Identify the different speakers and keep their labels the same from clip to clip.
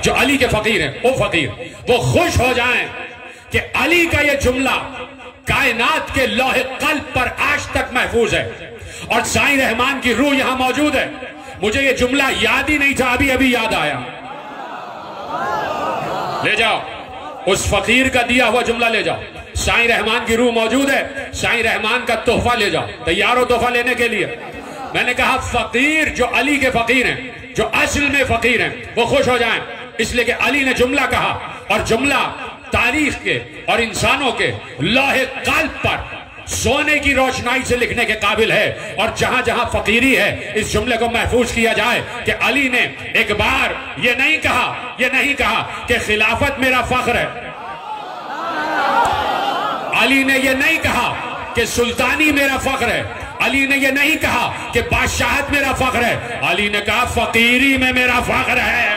Speaker 1: जो अली के फकीर हैं, वो फकीर वो खुश हो जाएं कि अली का ये जुमला कायनात के लौहे कल्ब पर आज तक महफूज है और साईं रहमान की रूह यहां मौजूद है। मुझे ये जुमला याद ही नहीं था, अभी अभी याद आया। ले जाओ उस फकीर का दिया हुआ जुमला ले जाओ। साईं रहमान की रूह मौजूद है, साईं रहमान का तोहफा ले जाओ। तैयार हो तोहफा लेने के लिए? मैंने कहा फकीर जो अली के फकीर हैं, जो असल में फकीर हैं, वो खुश हो जाएं इसलिए कि अली ने जुमला कहा और जुमला तारीख के और इंसानों के लौहे कल्ब पर सोने की रोशनाई से लिखने के काबिल है। और जहां जहां फकीरी है इस जुमले को महफूज किया जाए कि अली ने एक बार ये नहीं कहा कि खिलाफत मेरा फख्र है, अली ने ये नहीं कहा कि सुल्तानी मेरा फख्र है, अली ने ये नहीं कहा कि बादशाहत मेरा फख्र है, अली ने कहा फकीरी में मेरा फख्र है।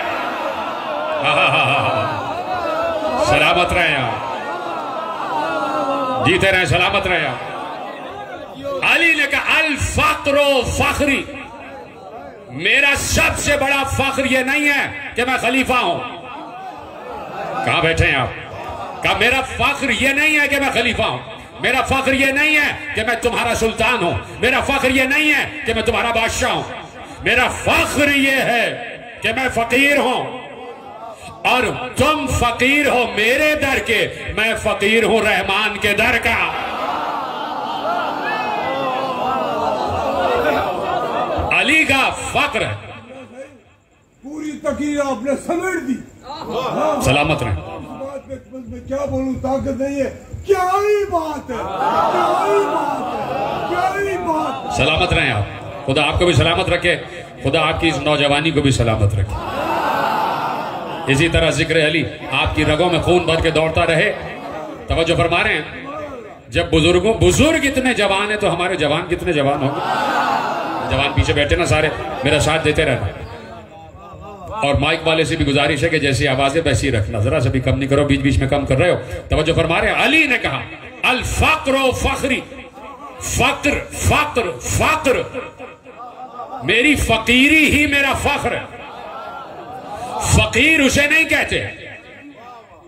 Speaker 1: सलामत रहे आप, जीते रहे, सलामत रहे आप। अली ने कहा अल फक्रो फखरी, मेरा सबसे बड़ा फख्र यह नहीं है कि मैं खलीफा हूं। कहां बैठे हैं आप? कहा मेरा फख्र यह नहीं है कि मैं खलीफा हूं, मेरा फख्र यह नहीं है कि मैं तुम्हारा सुल्तान हूं, मेरा फख्र यह नहीं है कि मैं तुम्हारा बादशाह हूं, मेरा फख्र यह है कि मैं फकीर हूं और तुम फकीर हो मेरे दर के, मैं फकीर हूं रहमान के दर का। अली का फख्र है।
Speaker 2: पूरी तकीर आपने समेट दी।
Speaker 1: सलामत रहे।
Speaker 2: में क्या बोलूं, ताकत नहीं है। क्या ही बात है, क्या ही बात है, क्या ही बात है।
Speaker 1: सलामत रहे आप, खुदा आपको भी सलामत रखे, खुदा आपकी इस नौजवानी को भी सलामत रखे। इसी तरह जिक्र अली आपकी रगों में खून भर के दौड़ता रहे। तवज्जो फरमा रहे हैं, जब बुजुर्ग इतने जवान है तो हमारे जवान कितने जवान होंगे। जवान पीछे बैठे ना सारे, मेरा साथ देते रहना। और माइक वाले से भी गुजारिश है कि जैसी आवाजें वैसी रखना, जरा से भी कम नहीं करो, बीच बीच में कम कर रहे हो। तवज्जो फरमा रहे हैं, अली ने कहा अल फक्रो फखरी, फक्र फक्र फक्र, मेरी फकीरी ही मेरा फख्र है। फकीर उसे नहीं कहते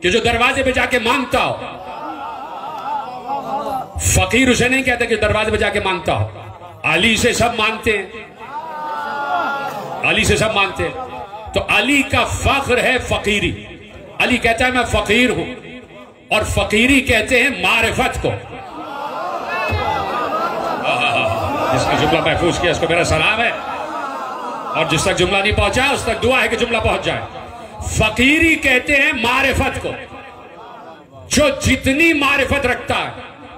Speaker 1: कि जो दरवाजे पे जाके मांगता हो, फकीर उसे नहीं कहते कि दरवाजे पे जाके मांगता हो। अली से सब मांगते हैं, अली से सब मांगते हैं। तो अली का फख्र है फकीरी। अली कहता है मैं फकीर हूं, और फकीरी कहते हैं मारिफत को। जिसने जुमला महफूज किया उसको मेरा सलाम है, और जिस तक जुमला नहीं पहुंचा उस तक दुआ है कि जुमला पहुंच जाए। फकीरी कहते हैं मारिफत को। जो जितनी मारिफत रखता है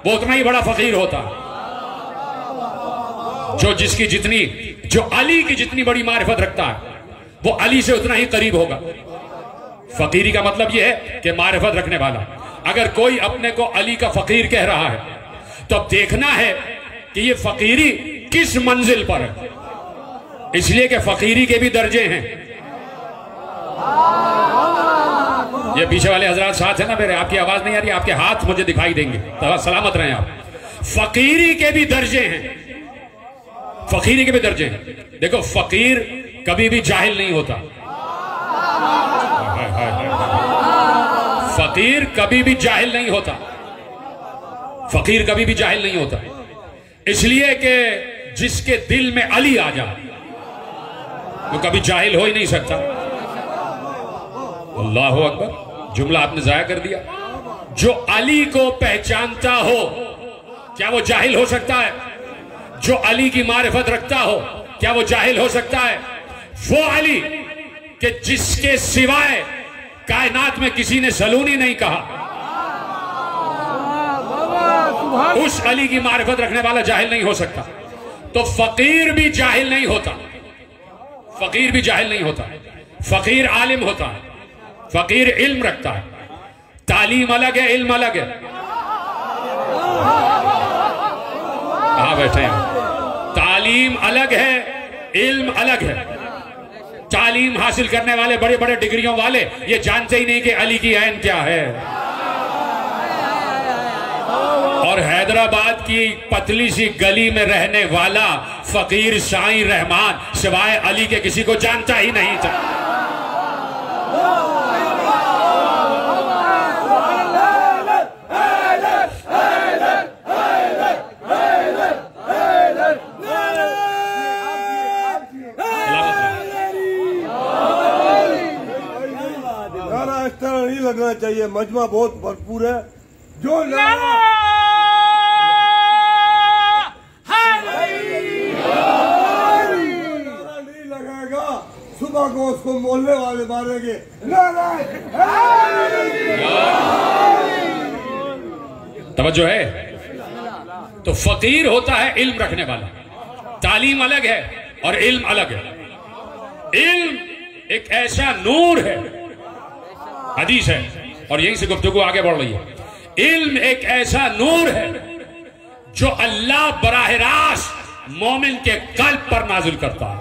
Speaker 1: वो उतना ही बड़ा फकीर होता है। जो अली की जितनी बड़ी मारिफत रखता है वो अली से उतना ही करीब होगा। फकीरी का मतलब यह है कि मारिफत रखने वाला। अगर कोई अपने को अली का फकीर कह रहा है तो अब देखना है कि ये फकीरी किस मंजिल पर है, इसलिए कि फकीरी के भी दर्जे हैं। ये पीछे वाले हजरात साथ है ना मेरे, आपकी आवाज नहीं आ रही, आपके हाथ मुझे दिखाई देंगे, तो सलामत रहें आप। फकीरी के भी दर्जे हैं, फकीरी के भी दर्जे हैं। देखो फकीर कभी भी जाहिल नहीं होता, फकीर कभी भी जाहिल नहीं होता, फकीर कभी भी जाहिल नहीं होता। इसलिए कि जिसके दिल में अली आ जाए वो कभी जाहिल हो ही नहीं सकता। अल्लाहु अकबर, जुमला आपने जाया कर दिया। जो अली को पहचानता हो क्या वो जाहिल हो सकता है? जो अली की मारिफत रखता हो क्या वो जाहिल हो सकता है? वो अली कि जिसके सिवाय कायनात में किसी ने सलूनी नहीं कहा, उस अली की मारिफत रखने वाला जाहिल नहीं हो सकता। तो फकीर भी जाहिल नहीं होता, फकीर भी जाहिल नहीं होता। फकीर आलिम होता है, फकीर इल्म रखता है। तालीम अलग है, इल्म अलग है। कहां बैठे हैं? तालीम अलग है, इल्म अलग है। तालीम हासिल करने वाले बड़े बड़े डिग्रियों वाले ये जानते ही नहीं कि अली की ऐन क्या है। और हैदराबाद की पतली सी गली में रहने वाला फकीर साईं रहमान सिवाय अली के किसी को जानता ही नहीं था।
Speaker 2: नहीं लगना चाहिए, मजमा बहुत भरपूर है। जो नारा नहीं लगाएगा, सुबह को उसको मोहल्ले वाले मारेंगे।
Speaker 1: तवज्जो है। तो फकीर होता है इल्म रखने वाला। तालीम अलग है और इल्म अलग है। इल्म एक ऐसा नूर है, हदीस है और यहीं से गुफ्तगू आगे बढ़ रही है। इल्म एक ऐसा नूर है जो अल्लाह बराह रास्त मोमिन के कल्ब पर नाजिल करता है।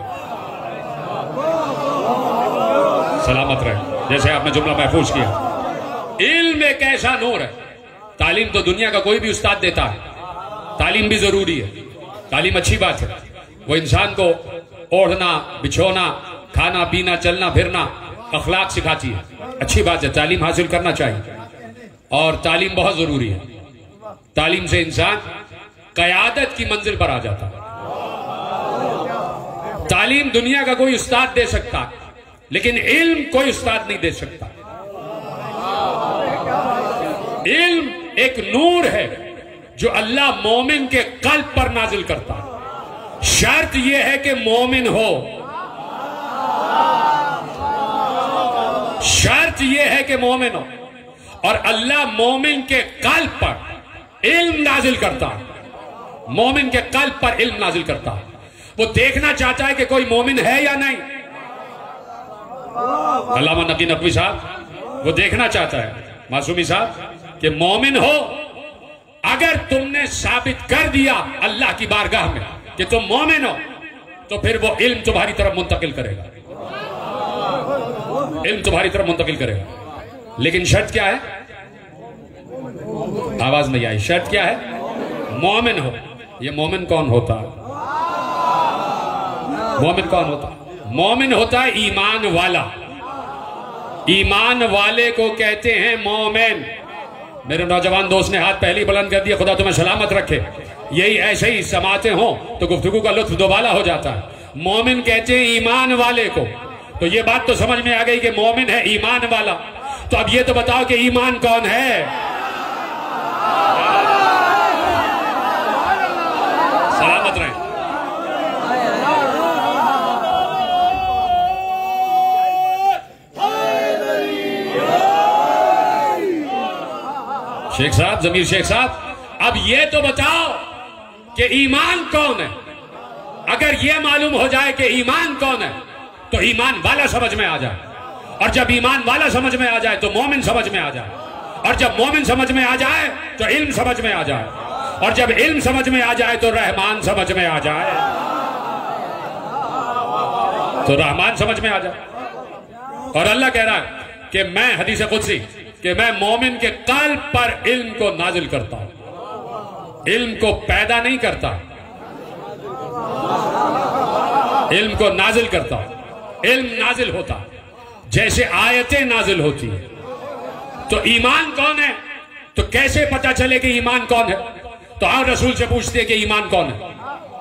Speaker 1: सलामत रहे, जैसे आपने जुमला महफूज किया। इल्म एक ऐसा नूर है। तालीम तो दुनिया का कोई भी उस्ताद देता है, तालीम भी जरूरी है, तालीम अच्छी बात है। वो इंसान को ओढ़ना, बिछोना, खाना पीना, चलना फिरना, अखलाक सिखाती है, अच्छी बात है, तालीम हासिल करना चाहिए और तालीम बहुत जरूरी है। तालीम से इंसान क़यादत की मंजिल पर आ जाता है। तालीम दुनिया का कोई उस्ताद दे सकता है, लेकिन इल्म कोई उस्ताद नहीं दे सकता। इल्म एक नूर है जो अल्लाह मोमिन के कल्ब पर नाजिल करता है। शर्त यह है कि मोमिन हो, शर्त यह है कि मोमिन हो। और अल्लाह मोमिन के कल्ब पर इल्म नाजिल करता है, मोमिन के कल्ब पर इल्म नाजिल करता है। वो देखना चाहता है कि कोई मोमिन है या नहीं। अल्लामा नकी नकवी साहब वो देखना चाहता है, मासूमी साहब, कि मोमिन हो। अगर तुमने साबित कर दिया अल्लाह की बारगाह में कि तुम मोमिन हो, तो फिर वो इल्म तुम्हारी तरफ मुंतकिल करेगा, इल्म तुम्हारी तरफ मुंतकिल करेगा। लेकिन शर्त क्या है? आवाज नहीं आई। शर्त क्या है? मोमिन हो। ये मोमिन कौन होता है? मोमिन कौन होता है? मोमिन होता है ईमान वाला। ईमान वाले को कहते हैं मोमिन। मेरे नौजवान दोस्त ने हाथ पहले ही बुलंद कर दिया, खुदा तुम्हें सलामत रखे। यही ऐसे ही समाते हो तो गुफ्तगू का लुत्फ दोबाला हो जाता है। मोमिन कहते हैं ईमान वाले को। तो ये बात तो समझ में आ गई कि मोमिन है ईमान वाला। तो अब ये तो बताओ कि ईमान कौन है? सलामत रहे। शेख साहब, जमीर शेख साहब, अब ये तो बताओ कि ईमान कौन है। अगर ये मालूम हो जाए कि ईमान कौन है तो ईमान वाला समझ में आ जाए, और जब ईमान वाला समझ में आ जाए तो मोमिन समझ में आ जाए, और जब मोमिन समझ में आ जाए तो इल्म समझ में आ जाए, और जब इल्म समझ में आ जाए तो रहमान समझ में आ जाए, तो रहमान समझ में आ जाए। और अल्लाह कह रहा है कि मैं, हदीस कुदसी, कि मैं मोमिन के कल्ब पर इल्म को नाजिल करता हूं। इल्म को पैदा नहीं करता, इल्म को नाजिल करता हूं। इल्म नाजिल होता जैसे आयतें नाजिल होती है। तो ईमान कौन है? तो कैसे पता चले कि ईमान कौन है? तो आप रसूल से पूछते हैं कि ईमान कौन है।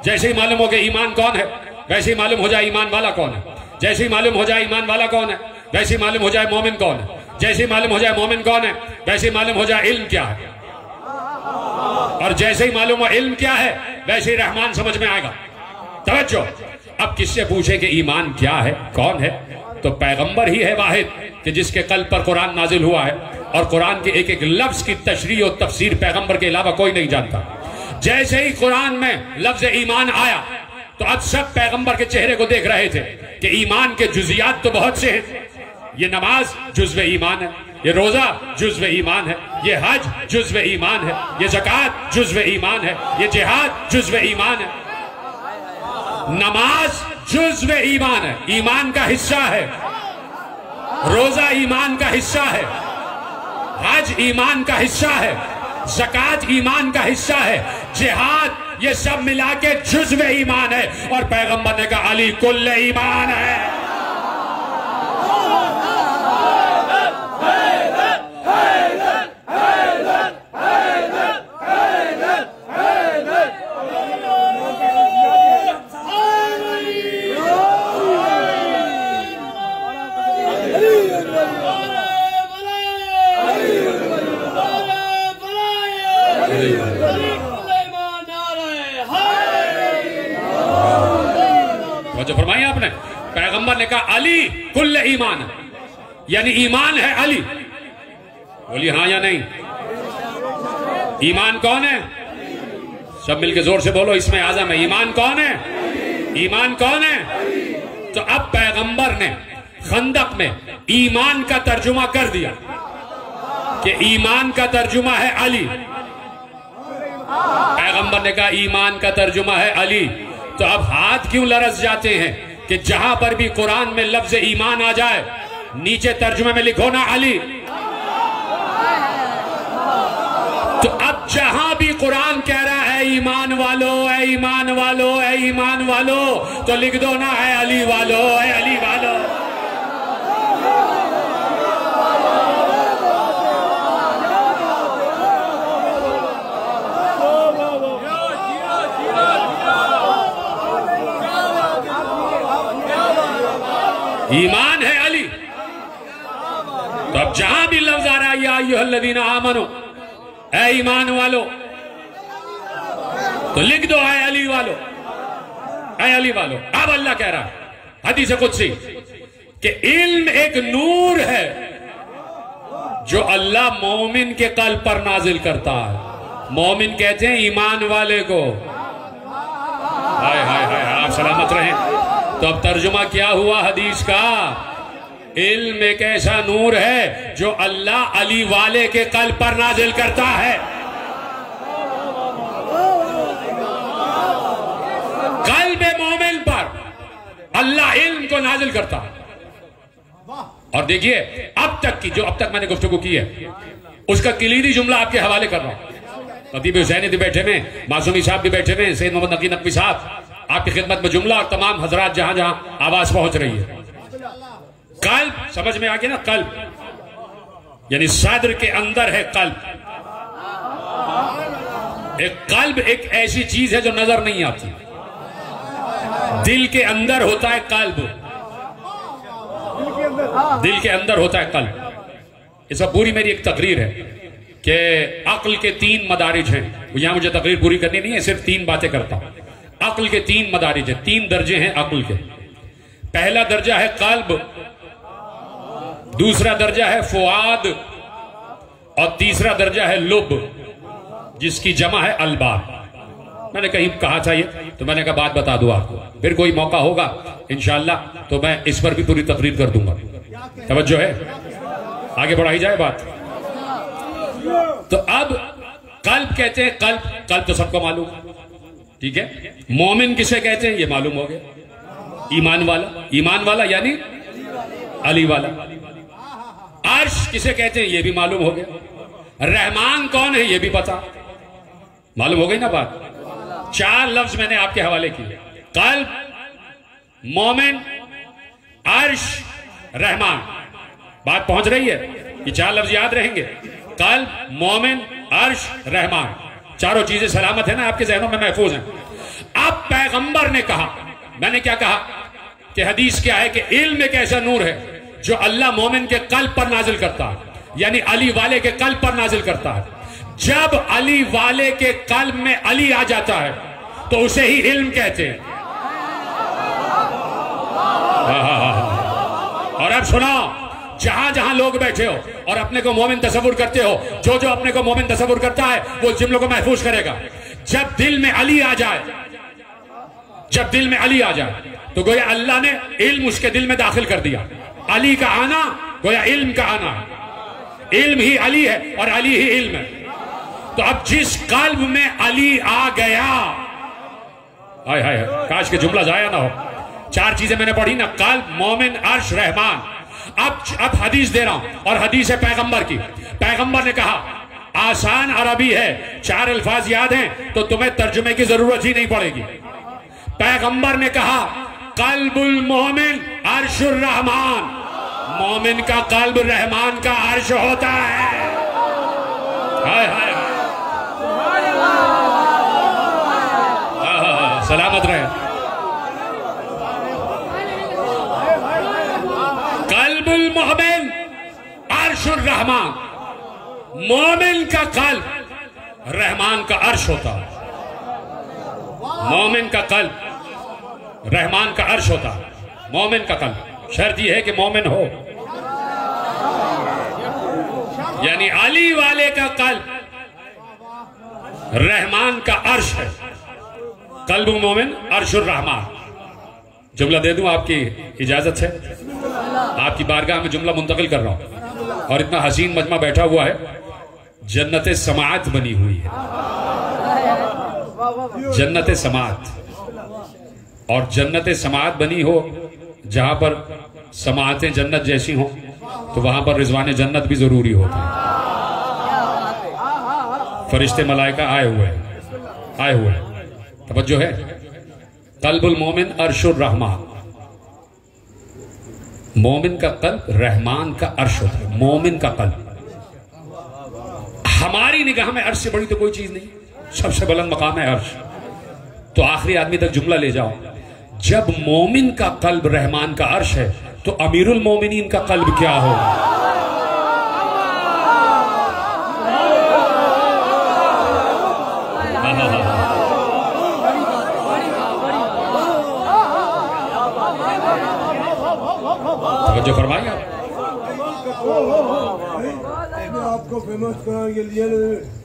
Speaker 1: जैसे ही मालूम हो कि ईमान कौन है, वैसे ही मालूम हो जाए ईमान वाला कौन है। जैसे ही मालूम हो जाए ईमान वाला कौन है, वैसे ही मालूम हो जाए मोमिन कौन है। जैसे ही मालूम हो जाए मोमिन कौन है, वैसे ही मालूम हो जाए इल्म क्या है। और जैसे ही मालूम हो इल्म क्या है, वैसे ही रहमान समझ में आएगा। तवज्जो। अब किससे पूछे कि ईमान क्या है, कौन है? तो पैगंबर ही है वाहिद कि जिसके कल्ब पर कुरान नाजिल हुआ है, और कुरान के एक एक लफ्ज की तशरीह और तफसीर पैगंबर के अलावा कोई नहीं जानता। जैसे ही कुरान में लफ्ज ईमान आया तो अब सब पैगंबर के चेहरे को देख रहे थे कि ईमान के जुजियात तो बहुत से हैं। ये नमाज जुज़्व ईमान है, ये रोजा जुज़्व ईमान है, ये हज जुज़्व ईमान है, ये ज़कात जुज़्व ईमान है, ये जिहाद जुज़्व ईमान है। नमाज जुज़्व ईमान है, ईमान का हिस्सा है। रोजा ईमान का हिस्सा है, हज ईमान का हिस्सा है, ज़कात ईमान का हिस्सा है, जिहाद, ये सब मिला के जुज़्व ईमान है। और पैगंबर ने कहा अली कुल्ल ईमान है। पैगंबर ने कहा अली कुल्ल ईमान, यानी ईमान है अली। बोली हाँ या नहीं? ईमान कौन है? सब मिलके जोर से बोलो, इसमें आजम है। ईमान कौन है? ईमान कौन है? तो अब पैगंबर ने खंदक में ईमान का तर्जुमा कर दिया कि ईमान का तर्जुमा है अली। पैगंबर ने कहा ईमान का तर्जुमा है अली। तो अब हाथ क्यों लरस जाते हैं कि जहां पर भी कुरान में लफ्ज ईमान आ जाए नीचे तर्जुमे में लिखो ना अली। तो अब जहां भी कुरान कह रहा है ईमान वालो है, ईमान वालो है, ईमान वालो, तो लिख दो ना है अली वालो है, अली वालो। ईमान है अली। तो अब जहां भी लफ्ज आ रहा है या अय्युहल्लज़ीना आमनू, ऐ ईमान वालो, तो लिख दो ऐ अली वालो, ऐ अली वालो। अब अल्लाह कह रहा है हदीस कुदसी कि इल्म एक नूर है जो अल्लाह मोमिन के कल्ब पर नाजिल करता है। मोमिन कहते हैं ईमान वाले को। हाय हाय हाय, आप सलामत रहें। तो अब तर्जुमा क्या हुआ हदीस का? इल्म एक ऐसा नूर है जो अल्लाह अली वाले के कल्ब पर नाजिल करता है। कल्ब मोमिन पर अल्लाह इल्म को नाजिल करता है। और देखिए अब तक की जो अब तक मैंने गुफ्तगू की है उसका किलीदी जुमला आपके हवाले कर रहा हूं। खतीब हुसैनी भी बैठे में, मासूमी साहब भी बैठे में, सैयद मोहम्मद नकी नकवी साहब आपकी खिदमत में जुमला और तमाम हजरात जहां जहां आवाज पहुंच रही है। कल्ब समझ में आ गया ना? कल्ब यानी सद्र के अंदर है कल्ब। एक कल्ब एक ऐसी चीज है जो नजर नहीं आती। दिल के अंदर होता है कल्ब, दिल के अंदर होता है कल्ब। इस पूरी मेरी एक तकरीर है कि अक्ल के 3 मदारिज हैं। यहां मुझे तकरीर पूरी करनी नहीं है, सिर्फ 3 बातें करता हूं। अक्ल के 3 मदारिज है, 3 दर्जे हैं अक्ल के। पहला दर्जा है कल्ब, दूसरा दर्जा है फुआद, और तीसरा दर्जा है लुब, जिसकी जमा है अलबाब। मैंने कहीं कहा था ये, तो मैंने कहा बात बता दूं आपको, फिर कोई मौका होगा इंशाअल्लाह तो मैं इस पर भी पूरी तकरीर कर दूंगा। तवज्जो है, आगे बढ़ाई जाए बात। तो अब कल्ब कहते हैं, कल्ब तो सबको मालूम, ठीक है। मोमिन किसे कहते हैं ये मालूम हो गया। ईमान वाला यानी अली वाला। अर्श किसे कहते हैं ये भी मालूम हो गया। रहमान कौन है ये भी पता, मालूम हो गई ना बात। 4 लफ्ज मैंने आपके हवाले किए, कल्ब, मोमिन, अर्श, रहमान। बात पहुंच रही है? ये 4 लफ्ज याद रहेंगे, कल्ब, मोमिन, अर्श, रहमान। चारों चीजें सलामत है ना, आपके जहनों में महफूज हैं। अब पैगंबर ने कहा, मैंने क्या कहा कि हदीस क्या है कि इल्म एक ऐसा नूर है जो अल्लाह मोमिन के कल्ब पर नाजिल करता है, यानी अली वाले के कल्ब पर नाजिल करता है। जब अली वाले के कल्ब में अली आ जाता है तो उसे ही इल्म कहते हैं। और अब सुनो, जहां जहां लोग बैठे हो और अपने को मोमिन तसव्वुर करते हो, जो जो अपने को मोमिन तसव्वुर करता है वो जुमलों को महफूज करेगा। जब दिल में अली आ जाए, जब दिल में अली आ जाए तो गोया अल्लाह ने इल्म उसके दिल में दाखिल कर दिया। अली का आना गोया इल्म का आना है। इल्म ही अली है और अली ही इल्म है। तो अब जिस कल्ब में अली आ गया, हाय हाय, काश के जुमला जाया ना हो। 4 चीजें मैंने पढ़ी ना, कल्ब, मोमिन, अर्श, रहमान। अब हदीस दे रहा हूं और हदीस है पैगंबर की। पैगंबर ने कहा, आसान अरबी है, 4 अल्फाज याद हैं तो तुम्हें तर्जुमे की जरूरत ही नहीं पड़ेगी। पैगंबर ने कहा, कल्बुल मोमिन अर्शुर रहमान, मोमिन का कल्ब रहमान का अर्श होता है। हाय हाय, सलामत रहे। कल्बुल मोमिन अर्शुर रहमान, मोमिन का कल्ब रहमान का अर्श होता है। मोमिन का कल्ब रहमान का अर्श होता है। मोमिन का कल्ब। शर्त यह है कि मोमिन हो, यानी अली वाले का कल्ब रहमान का अर्श है। कल्ब मोमिन अर्शुर रहमान। जुमला दे दूं आपकी इजाजत से? आपकी बारगाह में जुमला मुंतकिल कर रहा हूं। और इतना हसीन मजमा बैठा हुआ है, जन्नत समात बनी हुई है, जन्नत समात। और जन्नत समात बनी हो, जहां पर समातें जन्नत जैसी हो, तो वहां पर रिजवान जन्नत भी जरूरी होता है। फरिश्ते मलाइका आए हुए हैं। तवज्जो है। कल्बुल मोमिन अर्शुर रहमान। मोमिन का कल्ब रहमान का अर्श होता है। मोमिन का कल्ब। हमारी निगाह में अर्श से बड़ी तो कोई चीज नहीं, सबसे बुलंद मकाम है अर्श। तो आखिरी आदमी तक जुमला ले जाओ। जब मोमिन का कल्ब रहमान का अर्श है, तो अमीरुल मोमिनीन का कल्ब क्या होगा? जो फरमाइए आप।
Speaker 2: आपको फेमस कराने के लिए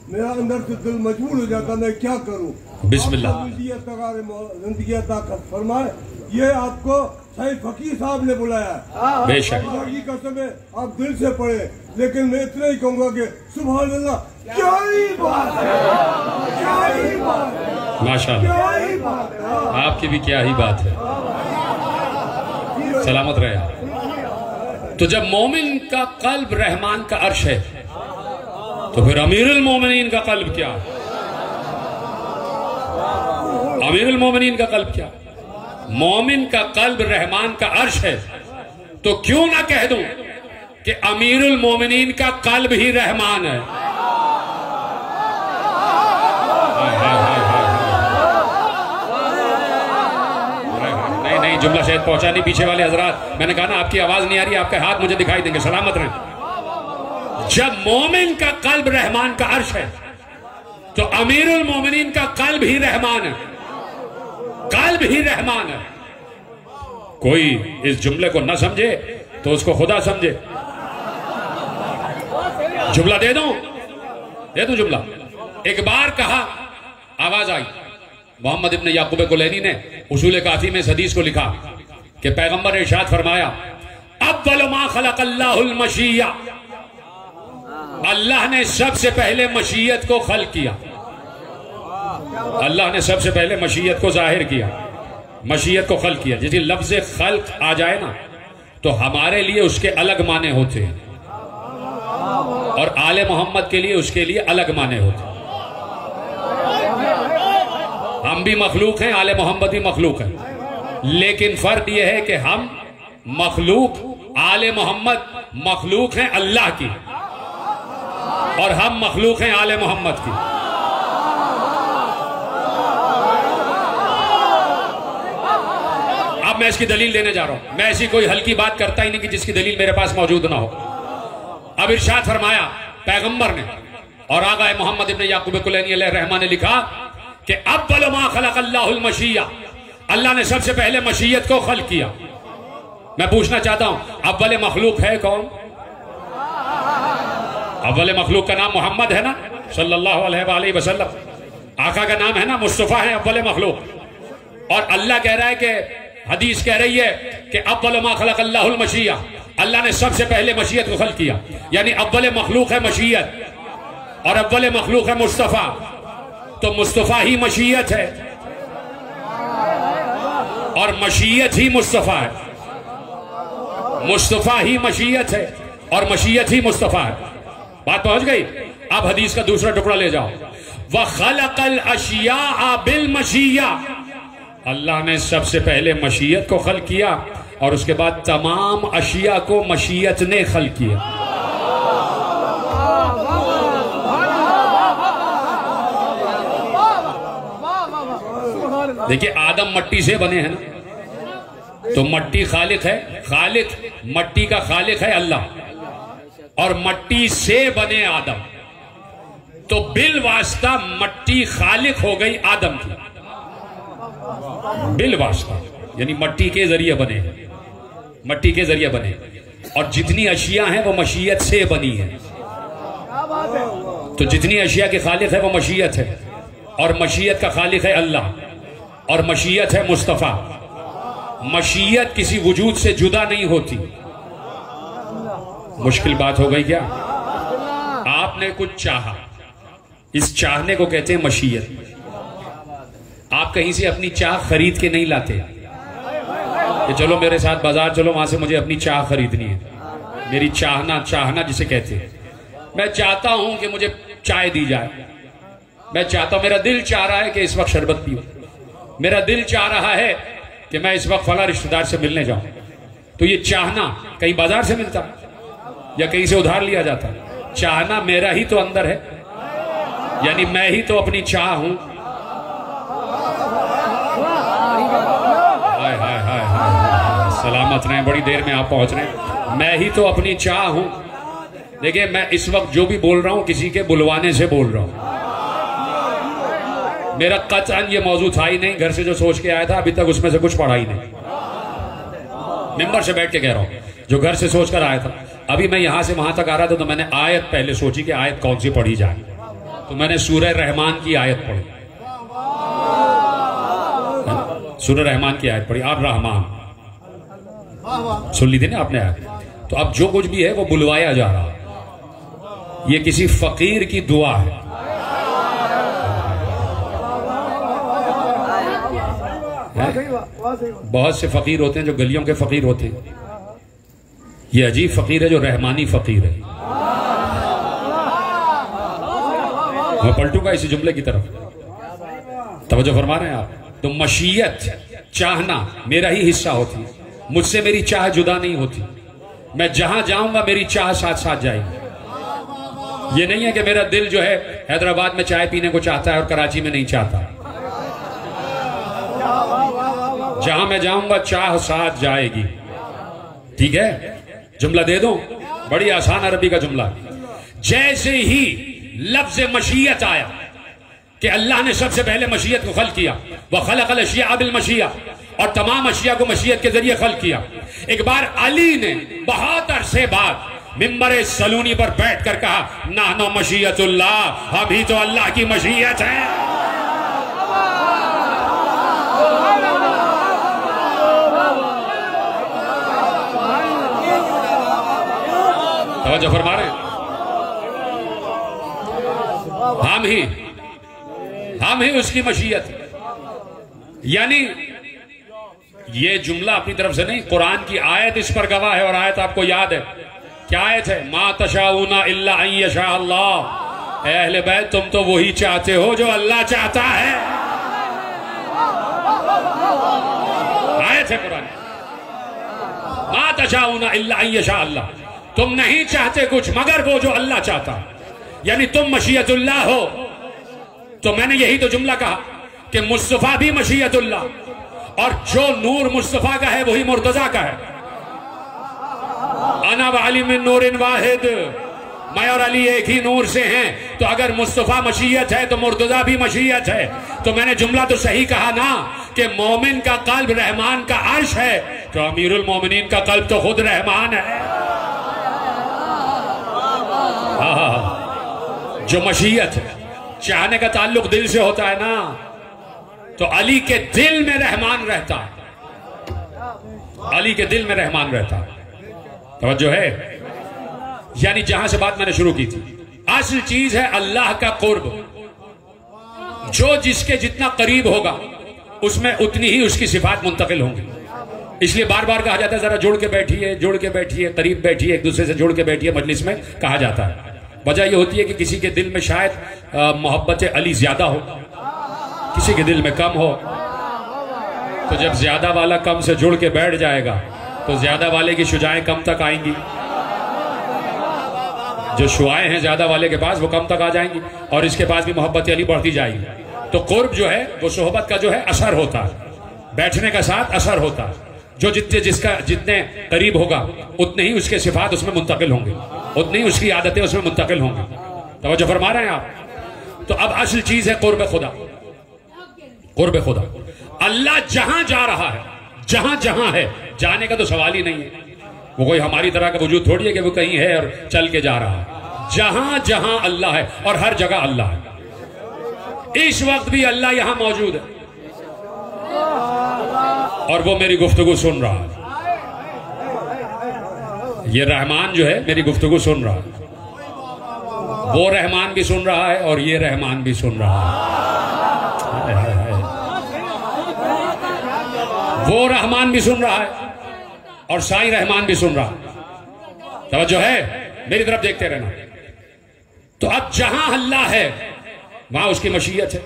Speaker 2: मेरा अंदर से दिल मजबूर हो जाता, मैं क्या करूं?
Speaker 1: बिस्मिल्लाह।
Speaker 2: जिंदगी अता फरमाए। ये आपको सही फकीर साहब ने बुलाया है।
Speaker 1: बेशक
Speaker 2: की कसम है, आप दिल से पढ़े। लेकिन मैं इतना ही कहूंगा कि सुभान अल्लाह, क्या ही बात है, क्या ही बात है,
Speaker 1: माशाअल्लाह,
Speaker 2: क्या ही बात है।
Speaker 1: आपकी भी क्या ही बात है। सलामत रहे आप। तो जब मोमिन का कल्ब रहमान का अर्श है, तो फिर अमीरुल मोमिनीन का कल्ब क्या? अमीरुल मोमिनीन का कल्ब क्या? मोमिन का कल्ब रहमान का अर्श है, तो क्यों ना कह दूं कि अमीरुल मोमिनीन का कल्ब ही रहमान है। नहीं, जुमला शायद पहुंचा नहीं पीछे वाले हजरात। मैंने कहा ना, आपकी आवाज नहीं आ रही, आपके हाथ मुझे दिखाई देंगे। सलामत रहें। जब मोमिन का कल्ब रहमान का अर्श है, तो अमीरुल मोमिनीन का कल्ब ही रहमान है। कल्ब ही रहमान है। कोई इस जुमले को न समझे तो उसको खुदा समझे। जुमला दे दूं जुमला। एक बार कहा, आवाज आई। मोहम्मद इब्न याकूब कुलैनी ने उसूल काफी में इस हदीस को लिखा कि पैगंबर ने इरशाद फरमाया, अव्वल मा खलक़ल्लाहुल मशीय्या। अल्लाह ने सबसे पहले मशीयत को खल्क किया। अल्लाह ने सबसे पहले मशीयत को जाहिर किया, मशीयत को खल्क किया। जिस लफ्ज़ खल्क आ जाए ना, तो हमारे लिए उसके अलग माने होते हैं, और आले मोहम्मद के लिए उसके लिए अलग माने होते हैं। हम भी मखलूक हैं, आले मोहम्मद भी मखलूक हैं, लेकिन फर्क यह है कि हम मखलूक, आले मोहम्मद मखलूक हैं अल्लाह की, और हम मखलूक हैं आले मोहम्मद की। अब मैं इसकी दलील देने जा रहा हूं। मैं ऐसी कोई हल्की बात करता ही नहीं कि जिसकी दलील मेरे पास मौजूद ना हो। अब इरशाद फरमाया पैगंबर ने, और आगा मोहम्मद इब्न याकूब कुलैनी अलैहिर्रहमा ने लिखा कि अव्वल मा खलक़ल्लाहुल मशीय्या। अल्लाह ने सबसे पहले मशीयत को खल्क किया। मैं पूछना चाहता हूं, अव्वल मखलूक है कौन? अव्वल मखलूक का नाम मोहम्मद है ना, सल्लल्लाहु अलैहि वसल्लम। आका का नाम है ना, मुस्तफा है अव्वल मखलूक। और अल्लाह कह रहा है कि हदीस कह रही है कि अव्वल मा खलक़ल्लाहुल मशीय्या। अल्लाह ने सबसे पहले मशीयत को खल्क किया, यानी अव्वल मखलूक है मशीयत, और अव्वल मखलूक है मुस्तफा। तो मुस्तफा ही मशीयत है, और मशीयत ही मुस्तफा है। मुस्तफा ही मशीयत है, और मशीयत ही मुस्तफा है। बात पहुंच गई? अब हदीस का दूसरा टुकड़ा ले जाओ। व खलक़ल अशिया बिल मशीया। अल्लाह ने सबसे पहले मशीयत को खल्क किया, और उसके बाद तमाम अशिया को मशीयत ने खल्क किया। देखिए, आदम मट्टी से बने हैं ना, तो मट्टी खालिक है। खालिक, मट्टी का खालिक है अल्लाह, और मट्टी से बने आदम। तो बिल वास्ता मट्टी खालिक हो गई आदम की, बिल वास्ता, यानी मट्टी के जरिए बने हैं। मट्टी के जरिए बने, और जितनी अशिया हैं वो मशीयत से बनी है। तो जितनी अशिया के खालिक है वो मशीयत है, और मशीयत का खालिक है अल्लाह, और मशीयत है मुस्तफ़ा। मशीयत किसी वजूद से जुदा नहीं होती। मुश्किल बात हो गई क्या? आपने कुछ चाहा, इस चाहने को कहते हैं मशीयत। आप कहीं से अपनी चाह खरीद के नहीं लाते कि चलो मेरे साथ बाजार चलो, वहां से मुझे अपनी चाह खरीदनी है। मेरी चाहना जिसे कहते हैं। मैं चाहता हूं कि मुझे चाय दी जाए, मैं चाहता हूं, मेरा दिल चाह रहा है कि इस वक्त शरबत पियो, मेरा दिल चाह रहा है कि मैं इस वक्त फला रिश्तेदार से मिलने जाऊं। तो ये चाहना कहीं बाजार से मिलता या कहीं से उधार लिया जाता? चाहना मेरा ही तो अंदर है, यानी मैं ही तो अपनी चाह हूं। हाय हाय हाय हाय, सलामत रहें, बड़ी देर में आप पहुंच रहे हैं। मैं ही तो अपनी चाह हूं। देखिए, मैं इस वक्त जो भी बोल रहा हूं किसी के बुलवाने से बोल रहा हूं। मेरा कतअन ये मौजू था ही नहीं, घर से जो सोच के आया था अभी तक उसमें से कुछ पढ़ा ही नहीं। मिंबर से बैठ के कह रहा हूं, जो घर से सोच कर आया था। अभी मैं यहां से वहां तक आ रहा था तो मैंने आयत पहले सोची कि आयत कौन सी पढ़ी जाए, तो मैंने सूरह रहमान की आयत पढ़ी। सूरह रहमान की आयत पढ़ी। आप रहमान सुन ली थी ना आपने आयत। तो अब जो कुछ भी है वो बुलवाया जा रहा है। ये किसी फकीर की दुआ है। बहुत से फकीर होते हैं जो गलियों के फकीर होते हैं। ये अजीब फकीर है जो रहमानी फकीर है। मैं पलटूंगा इसी जुमले की तरफ, तवज्जो फरमा रहे हैं आप? तो मशीयत, चाहना मेरा ही हिस्सा होती, मुझसे मेरी चाह जुदा नहीं होती। मैं जहां जाऊंगा मेरी चाह साथ साथ जाएगी। ये नहीं है कि मेरा दिल जो है हैदराबाद में चाय पीने को चाहता है और कराची में नहीं चाहता। जहां मैं जाऊंगा चाह साथ जाएगी। ठीक है? जुमला दे दो, बड़ी आसान अरबी का जुमला। जैसे ही लफ्ज मशीयत आया कि अल्लाह ने सबसे पहले मशीयत को खल्क किया, वह खलक़ल अशिया बिल मशीया, और तमाम अशिया को मशीयत के जरिए खल्क किया। एक बार अली ने बहुत अरसे बाद मिंबर सलूनी पर बैठ कर कहा, नानो मशीयतुल्लाह, हम ही तो अल्लाह की मशीयत है। तवज्जो फरमा रहे हैं? हम ही उसकी मशीयत। यानी ये जुमला अपनी तरफ से नहीं, कुरान की आयत इस पर गवाह है। और आयत आपको याद है, क्या आयत है? मा तशाऊना इल्ला अन यशा अल्लाह। ऐ अहले बैत, तुम तो वही चाहते हो जो अल्लाह चाहता है। आयत है कुरान, मा तशाऊना इल्ला अन यशा अल्लाह। तुम नहीं चाहते कुछ मगर वो जो अल्लाह चाहता। यानी तुम मशीयतुल्लाह हो। तो मैंने यही तो जुमला कहा कि मुस्तफा भी मशीयतुल्लाह, और जो नूर मुस्तफा का है वही मुर्तजा का है। अना व अली मिन नूरिन वाहिद, मैं और अली एक ही नूर से हैं। तो अगर मुस्तफा मशीयत है तो मुर्तजा भी मशीयत है। तो मैंने जुमला तो सही कहा ना कि मोमिन का कल्ब रहमान का अर्श है, तो अमीरुल मोमिनीन का कल्ब तो खुद रहमान है। जो मशीयत है, चाहने का ताल्लुक दिल से होता है ना, तो अली के दिल में रहमान रहता है। अली के दिल में रहमान रहता है। तवज्जो है? यानी जहां से बात मैंने शुरू की थी, असल चीज है अल्लाह का कुर्ब। जो जिसके जितना करीब होगा उसमें उतनी ही उसकी सिफात मुंतकिल होंगी। इसलिए बार बार कहा जाता है जरा जुड़ के बैठिए, करीब बैठिए, एक दूसरे से जुड़ के बैठिए, मजलिस में कहा जाता है। वजह यह होती है कि किसी के दिल में शायद मोहब्बत अली ज्यादा हो, किसी के दिल में कम हो। तो जब ज्यादा वाला कम से जुड़ के बैठ जाएगा तो ज्यादा वाले की शुजाएं कम तक आएंगी। जो शुआएं हैं ज्यादा वाले के पास वो कम तक आ जाएंगी, और इसके पास भी मोहब्बत अली बढ़ती जाएगी। तो कुर्ब जो है वो सोहबत का जो है असर होता है, बैठने का साथ असर होता है। जो जितने करीब होगा उतने ही उसके सिफात उसमें मुंतकिल होंगे, उतनी ही उसकी आदतें उसमें मुंतकिल होंगी। तवज्जो फरमा रहे हैं आप? तो अब असल चीज है कुर्ब खुदा। कुर्ब खुदा, अल्लाह जहां जा रहा है, जहां है, जाने का तो सवाल ही नहीं है। वो कोई हमारी तरह का वजूद थोड़ी है कि वो कहीं है और चल के जा रहा है। जहां जहां अल्लाह है और हर जगह अल्लाह है। इस वक्त भी अल्लाह यहां मौजूद है और वो मेरी गुफ्तगू सुन रहा है। ये रहमान जो है मेरी गुफ्तगू सुन रहा है, वो रहमान भी सुन रहा है और ये रहमान भी सुन रहा है। वो रहमान भी सुन रहा है और साईं रहमान भी सुन रहा है। तवज्जो है, मेरी तरफ देखते रहना। तो अब जहां अल्लाह है वहां उसकी मशीयत है,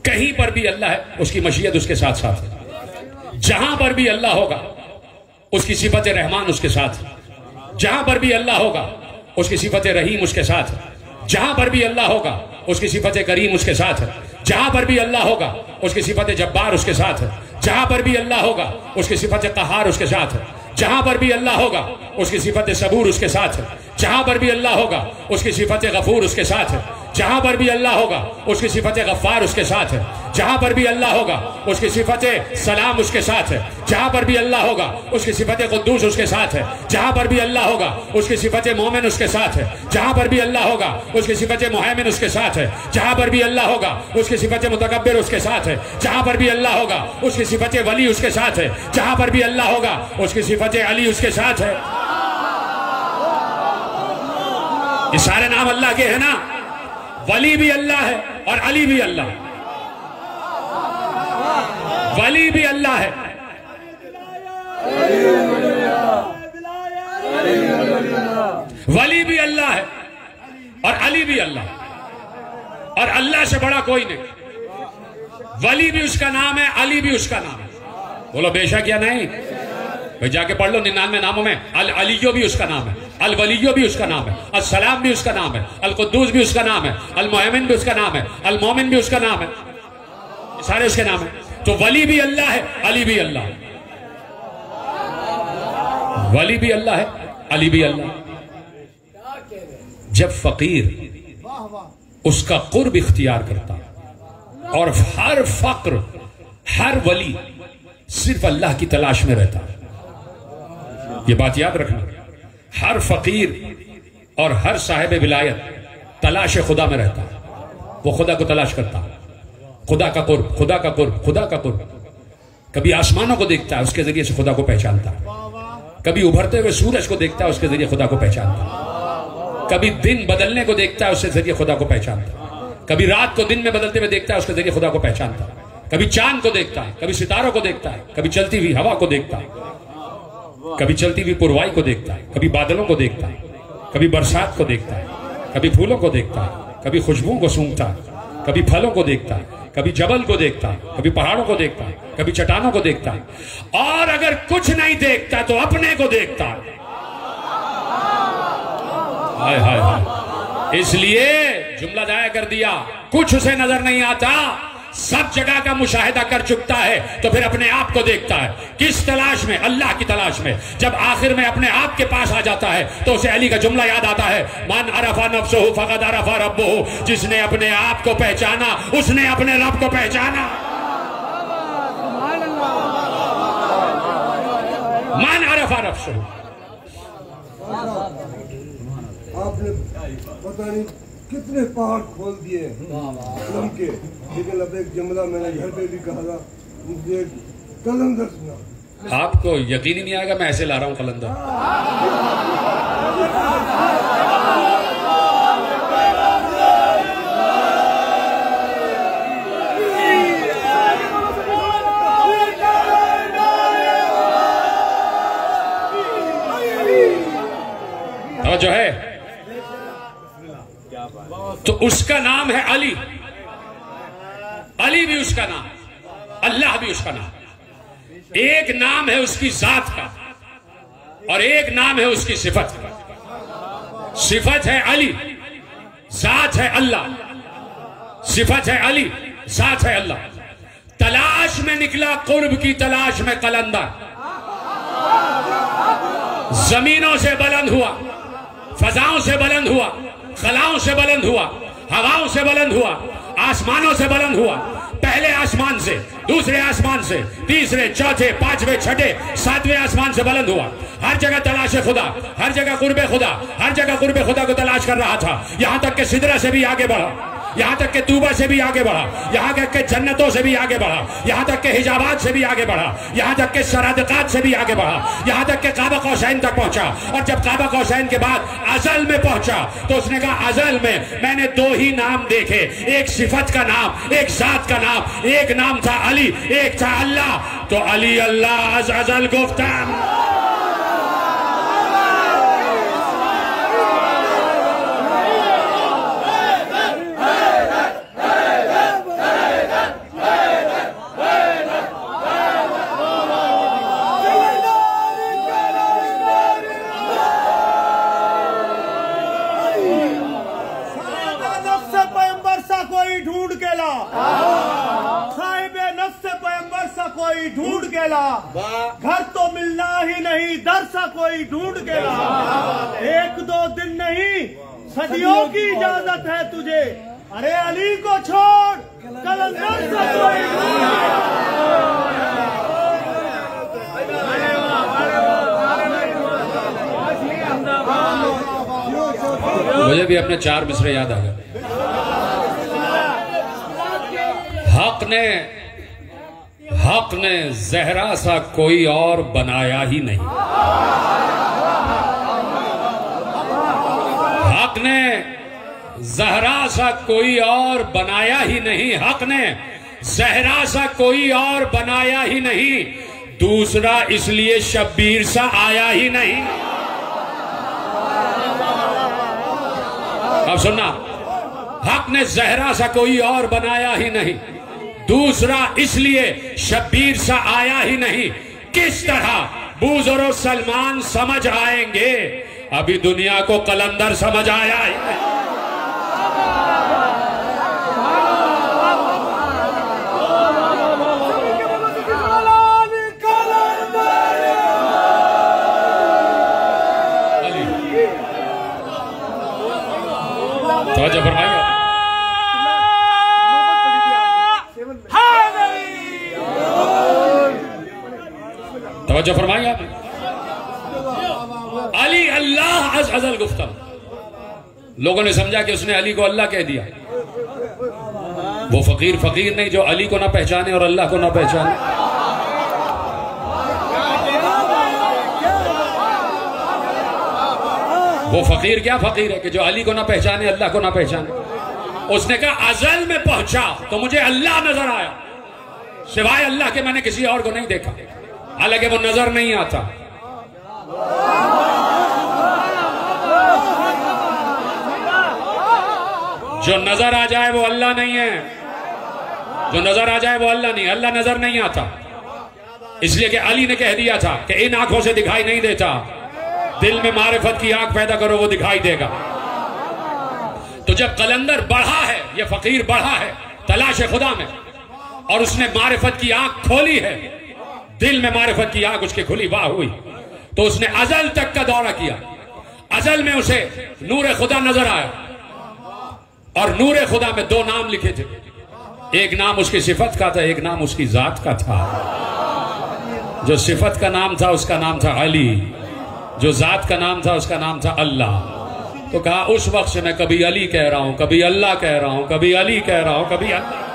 Speaker 1: कहीं पर भी अल्लाह है उसकी मशीयत उसके साथ साथ है। जहां पर भी अल्लाह होगा उसकी सिफत रहमान उसके साथ है। जहां पर भी अल्लाह होगा उसकी सिफत रहीम उसके साथ है। जहां पर भी अल्लाह होगा उसकी सिफत करीम उसके साथ है। जहां पर भी अल्लाह होगा उसकी सिफत जब्बार उसके साथ है। जहां पर भी अल्लाह होगा उसकी सिफत कहार उसके साथ है। जहां पर भी अल्लाह होगा उसकी सिफत सबूर उसके साथ है। जहां पर भी अल्लाह होगा उसकी सिफत गफूर उसके साथ है। जहां पर भी अल्लाह होगा उसकी सिफत गफ्फार उसके साथ है। जहां पर भी अल्लाह होगा उसकी सिफत सलाम उसके साथ है। जहां पर भी अल्लाह होगा उसकी सिफत कुद्दूस उसके साथ है। जहां पर भी अल्लाह होगा उसकी सिफत मोमिन उसके साथ है। जहां पर भी अल्लाह होगा उसकी सिफत मुहैमिन उसके साथ है। जहां पर भी अल्लाह होगा उसकी सिफत मुतकब्बिर उसके साथ है। जहां पर भी अल्लाह होगा उसकी सिफत वली उसके साथ है। जहां पर भी अल्लाह होगा उसकी सिफत अली उसके साथ है। ये सारे नाम अल्लाह के हैं ना। वली भी अल्लाह है और अली भी अल्लाह है। वली भी अल्लाह है, वली भी अल्लाह है और अली भी अल्लाह, और अल्लाह से बड़ा कोई नहीं। वली भी उसका नाम है, अली भी उसका नाम है। बोलो बेशक या नहीं? भाई जाके पढ़ लो 99 नामों में अल अलियो भी उसका नाम है, अल वलियो भी उसका नाम है, अल सलाम भी उसका नाम है, अल कुद्दूस भी उसका नाम है, अल मुहैमिन भी उसका नाम है, अल मोमिन भी उसका नाम है। सारे उसके नाम है। तो वली भी अल्लाह है, अली भी अल्लाह है। वली भी अल्लाह है, अली भी अल्लाह। जब फकीर उसका कुर्ब इख्तियार करता और हर फक्र हर वली सिर्फ अल्लाह की तलाश में रहता है, ये बात याद रखना। हर फकीर और हर साहिब विलायत तलाश खुदा में रहता है। वो खुदा को तलाश करता है, खुदा का कुर्ब, खुदा का कुर्ब, खुदा का कुर्ब। कभी आसमानों को देखता है, उसके जरिए से खुदा को पहचानता है। कभी उभरते हुए सूरज को देखता है, उसके जरिए खुदा को पहचानता है। कभी दिन बदलने को देखता है, उसके जरिए खुदा को पहचानता है। कभी रात को दिन में बदलते हुए देखता है, उसके जरिए खुदा को पहचानता है। कभी चांद को देखता है, कभी सितारों को देखता है, कभी चलती हुई हवा को देखता है, कभी चलती हुई पुरवाई को देखता है, कभी बादलों को देखता है, कभी बरसात को देखता है, कभी फूलों को देखता है, कभी खुशबुओं को सूंघता है, कभी फलों को देखता है, कभी जबल को देखता है, कभी पहाड़ों को देखता है, कभी चट्टानों को देखता है, और अगर कुछ नहीं देखता तो अपने को देखता है। हाय हाय हाय। इसलिए जुमला जाया कर दिया, कुछ उसे नजर नहीं आता, सब जगह का मुशाहिदा कर चुकता है, तो फिर अपने आप को देखता है। किस तलाश में? अल्लाह की तलाश में। जब आखिर में अपने आप के पास आ जाता है तो उसे अली का जुमला याद आता है, मन अरफा नफ्सहु फक़द अरफा रब्बहु। जिसने अपने आप को पहचाना उसने अपने रब को पहचाना। मन अरफा नफ्सहु।
Speaker 2: आपने पता नहीं कितने पहाड़ खोल दिए उनके, लेकिन अब एक जुमला मैंने घर पे भी कहा था, मुझे कलंदर सुना।
Speaker 1: आपको यकीन ही नहीं आएगा, मैं ऐसे ला रहा हूं कलंदर। जो है तो उसका नाम है अली। अली भी उसका नाम, अल्लाह भी उसका नाम। एक नाम है उसकी जात का और एक नाम है उसकी सिफत का। सिफत है अली, जात है अल्लाह। सिफत है अली, जात है अल्लाह। तलाश में निकला कुर्ब की तलाश में कलंदर, जमीनों से बुलंद हुआ, फजाओं से बुलंद हुआ, खलाओं से बुलंद हुआ, हवाओं से बुलंद हुआ, आसमानों से बुलंद हुआ, पहले आसमान से, दूसरे आसमान से, तीसरे, चौथे, पांचवें, छठे, सातवें आसमान से बुलंद हुआ। हर जगह तलाश खुदा, हर जगह कुर्बे खुदा, हर जगह कुर्बे खुदा को तलाश कर रहा था। यहां तक कि सिदरा से भी आगे बढ़ा, यहां तक के तूबा से भी आगे बढ़ा, यहां तक के जन्नतों से भी आगे बढ़ा, यहां तक के हिजाबात से भी आगे बढ़ा, यहां तक के सरादकात से भी आगे बढ़ा, यहां तक के काबा कौसैन तक पहुंचा। और जब काबा कौसैन के बाद अजल में पहुंचा तो उसने कहा अजल में मैंने दो ही नाम देखे, एक सिफत का नाम, एक जात का नाम। एक नाम था अली, एक था अल्लाह। तो अली अल्लाह अज अजल गुफ्तान।
Speaker 3: कोई ढूंढ के ला, घर तो मिलना ही नहीं, दर सा कोई ढूंढ के ला। एक दो दिन नहीं सदियों की इजाजत है तुझे, अरे अली को छोड़ कलंदर सा कोई ढूंढ
Speaker 1: के। मुझे भी अपने 4 मिसरे याद आ गए। हक ने जहरा सा कोई और बनाया ही नहीं। हक ने जहरा सा कोई और बनाया ही नहीं। हक ने जहरा सा कोई और बनाया ही नहीं। दूसरा इसलिए शब्बीर सा आया ही नहीं। अब सुनना, हक ने जहरा सा कोई और बनाया ही नहीं। दूसरा इसलिए शब्बीर सा आया ही नहीं। किस तरह बूज़र और सलमान समझ आएंगे, अभी दुनिया को कलंदर समझ आया ही नहीं। तवज्जो फरमाइए। तवज्जो फरमाइए। अली अल्लाह अज अजल गुफ्तम। लोगों ने समझा कि उसने अली को अल्लाह कह दिया। वो फकीर नहीं जो अली को ना पहचाने और अल्लाह को ना पहचाने। वो फकीर क्या फकीर है कि जो अली को ना पहचाने, अल्लाह को ना पहचाने। उसने कहा अजल में पहुंचा तो मुझे अल्लाह नजर आया, सिवाय अल्लाह के मैंने किसी और को नहीं देखा। हालांकि वो नजर नहीं आता। जो नजर आ जाए वो अल्लाह नहीं है। जो नजर आ जाए वो अल्लाह नहीं। अल्लाह नजर नहीं आता, इसलिए कि अली ने कह दिया था कि इन आंखों से दिखाई नहीं देता, दिल में मारिफत की आंख पैदा करो, वो दिखाई देगा। तो जब कलंदर बढ़ा है, ये फकीर बढ़ा है तलाश खुदा में, और उसने मारिफत की आंख खोली है, दिल में मारिफत की आंख उसकी खुली वाह हुई, तो उसने अजल तक का दौरा किया। अजल में उसे नूर खुदा नजर आया, और नूर खुदा में 2 नाम लिखे थे। एक नाम उसकी सिफत का था, एक नाम उसकी जात का था। जो सिफत का नाम था उसका नाम था अली, जो जात का नाम था उसका नाम था अल्लाह। तो कहा उस वक्त से मैं कभी अली कह रहा हूं, कभी अल्लाह कह रहा हूं, कभी अली कह रहा हूं, कभी अल्लाह।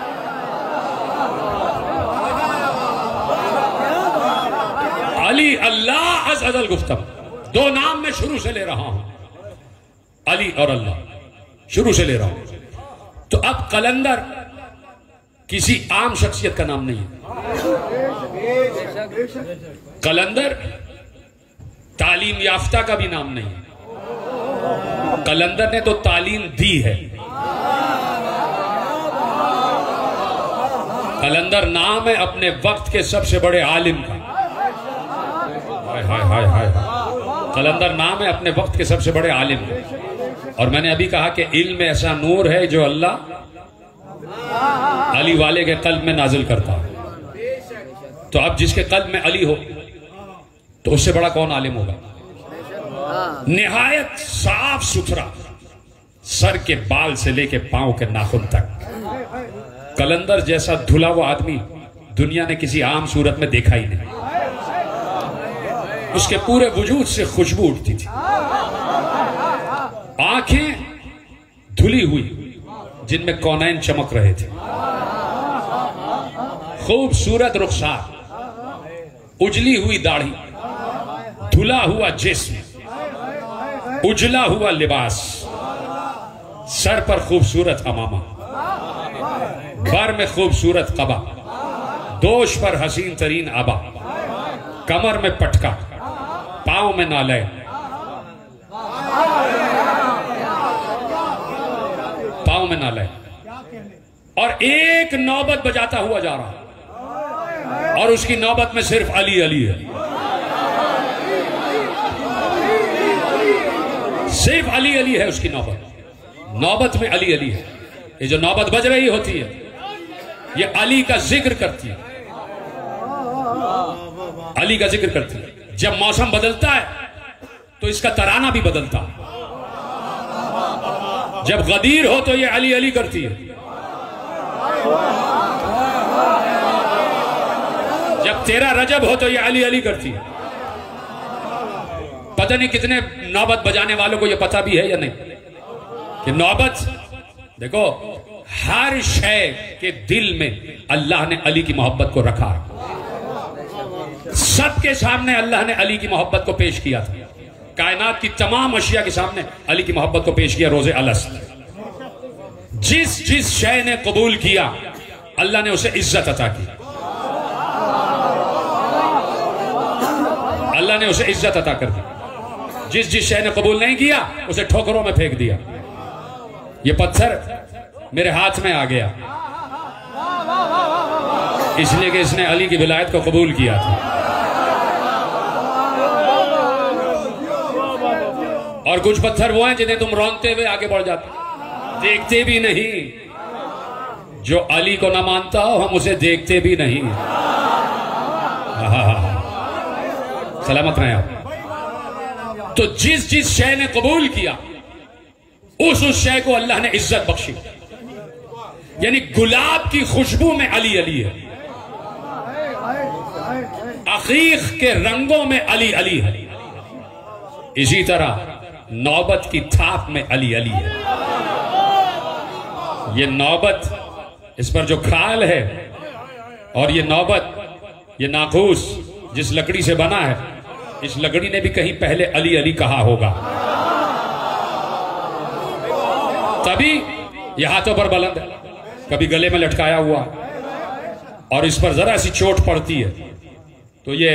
Speaker 1: अली अल्लाह अज अजल गुफ्तम, 2 नाम मैं शुरू से ले रहा हूं, अली और अल्लाह शुरू से ले रहा हूं। तो अब कलंदर किसी आम शख्सियत का नाम नहीं है। कलंदर तालीम याफ्ता का भी नाम नहीं है। कलंदर ने तो तालीम दी है। कलंदर नाम है अपने वक्त के सबसे बड़े आलिम का। हाय हाय हाय हाय। कलंदर नाम है अपने वक्त के सबसे बड़े आलिम का। और मैंने अभी कहा कि इल्म में ऐसा नूर है जो अल्लाह अली वाले के कल्ब में नाजिल करता है। तो अब जिसके कल्ब में अली हो तो उससे बड़ा कौन आलिम होगा। निहायत साफ सुथरा, सर के बाल से लेके पांव के नाखून तक, कलंदर जैसा धुला हुआ आदमी दुनिया ने किसी आम सूरत में देखा ही नहीं। उसके पूरे वजूद से खुशबू उठती थी, आंखें धुली हुई जिनमें कौनैन चमक रहे थे, खूबसूरत रुखसार, उजली हुई दाढ़ी, धुला हुआ जिस्म, उजला हुआ लिबास, सर पर खूबसूरत अमामा, बर में खूबसूरत कबा, दोष पर हसीन तरीन आबा, कमर में पटका, पांव में नालय, पांव में नालय, और एक नौबत बजाता हुआ जा रहा, और उसकी नौबत में सिर्फ अली अली है, सिर्फ अली अली है उसकी नौबत, नौबत में अली अली है। ये जो नौबत बज रही होती है ये अली का जिक्र करती है, अली का जिक्र करती है। जब मौसम बदलता है तो इसका तराना भी बदलता है। जब गदीर हो तो ये अली अली करती है, जब 13 रजब हो तो ये अली अली करती है। पता नहीं कितने नौबत बजाने वालों को ये पता भी है या नहीं कि नौबत, देखो हर शय के दिल में अल्लाह ने अली की मोहब्बत को रखा है। सबके सामने अल्लाह ने अली की मोहब्बत को पेश किया था, कायनात की तमाम अशिया के सामने अली की मोहब्बत को पेश किया रोजे अलस्त। जिस जिस शय ने कबूल किया अल्लाह ने उसे इज्जत अता की, अल्लाह ने उसे इज्जत अता कर दी। जिस जिस शय ने कबूल नहीं किया उसे ठोकरों में फेंक दिया। ये पत्थर मेरे हाथ में आ गया इसलिए कि इसने अली की विलायत को कबूल किया था, और कुछ पत्थर वो हैं जिन्हें तुम रौंदते हुए आगे बढ़ जाते, देखते भी नहीं। जो अली को ना मानता हो हम उसे देखते भी नहीं। सलामत रहें आप। तो जिस जिस शय ने कबूल किया उस शय को अल्लाह ने इज्जत बख्शी। यानी गुलाब की खुशबू में अली अली है, अकीक के रंगों में अली अली है, इसी तरह नौबत की थाप में अली अली है। ये नौबत, इस पर जो खाल है, और ये नौबत, ये नाखूस जिस लकड़ी से बना है, इस लकड़ी ने भी कहीं पहले अली अली कहा होगा, तभी ये हाथों पर बुलंद है, कभी गले में लटकाया हुआ, और इस पर जरा सी चोट पड़ती है तो ये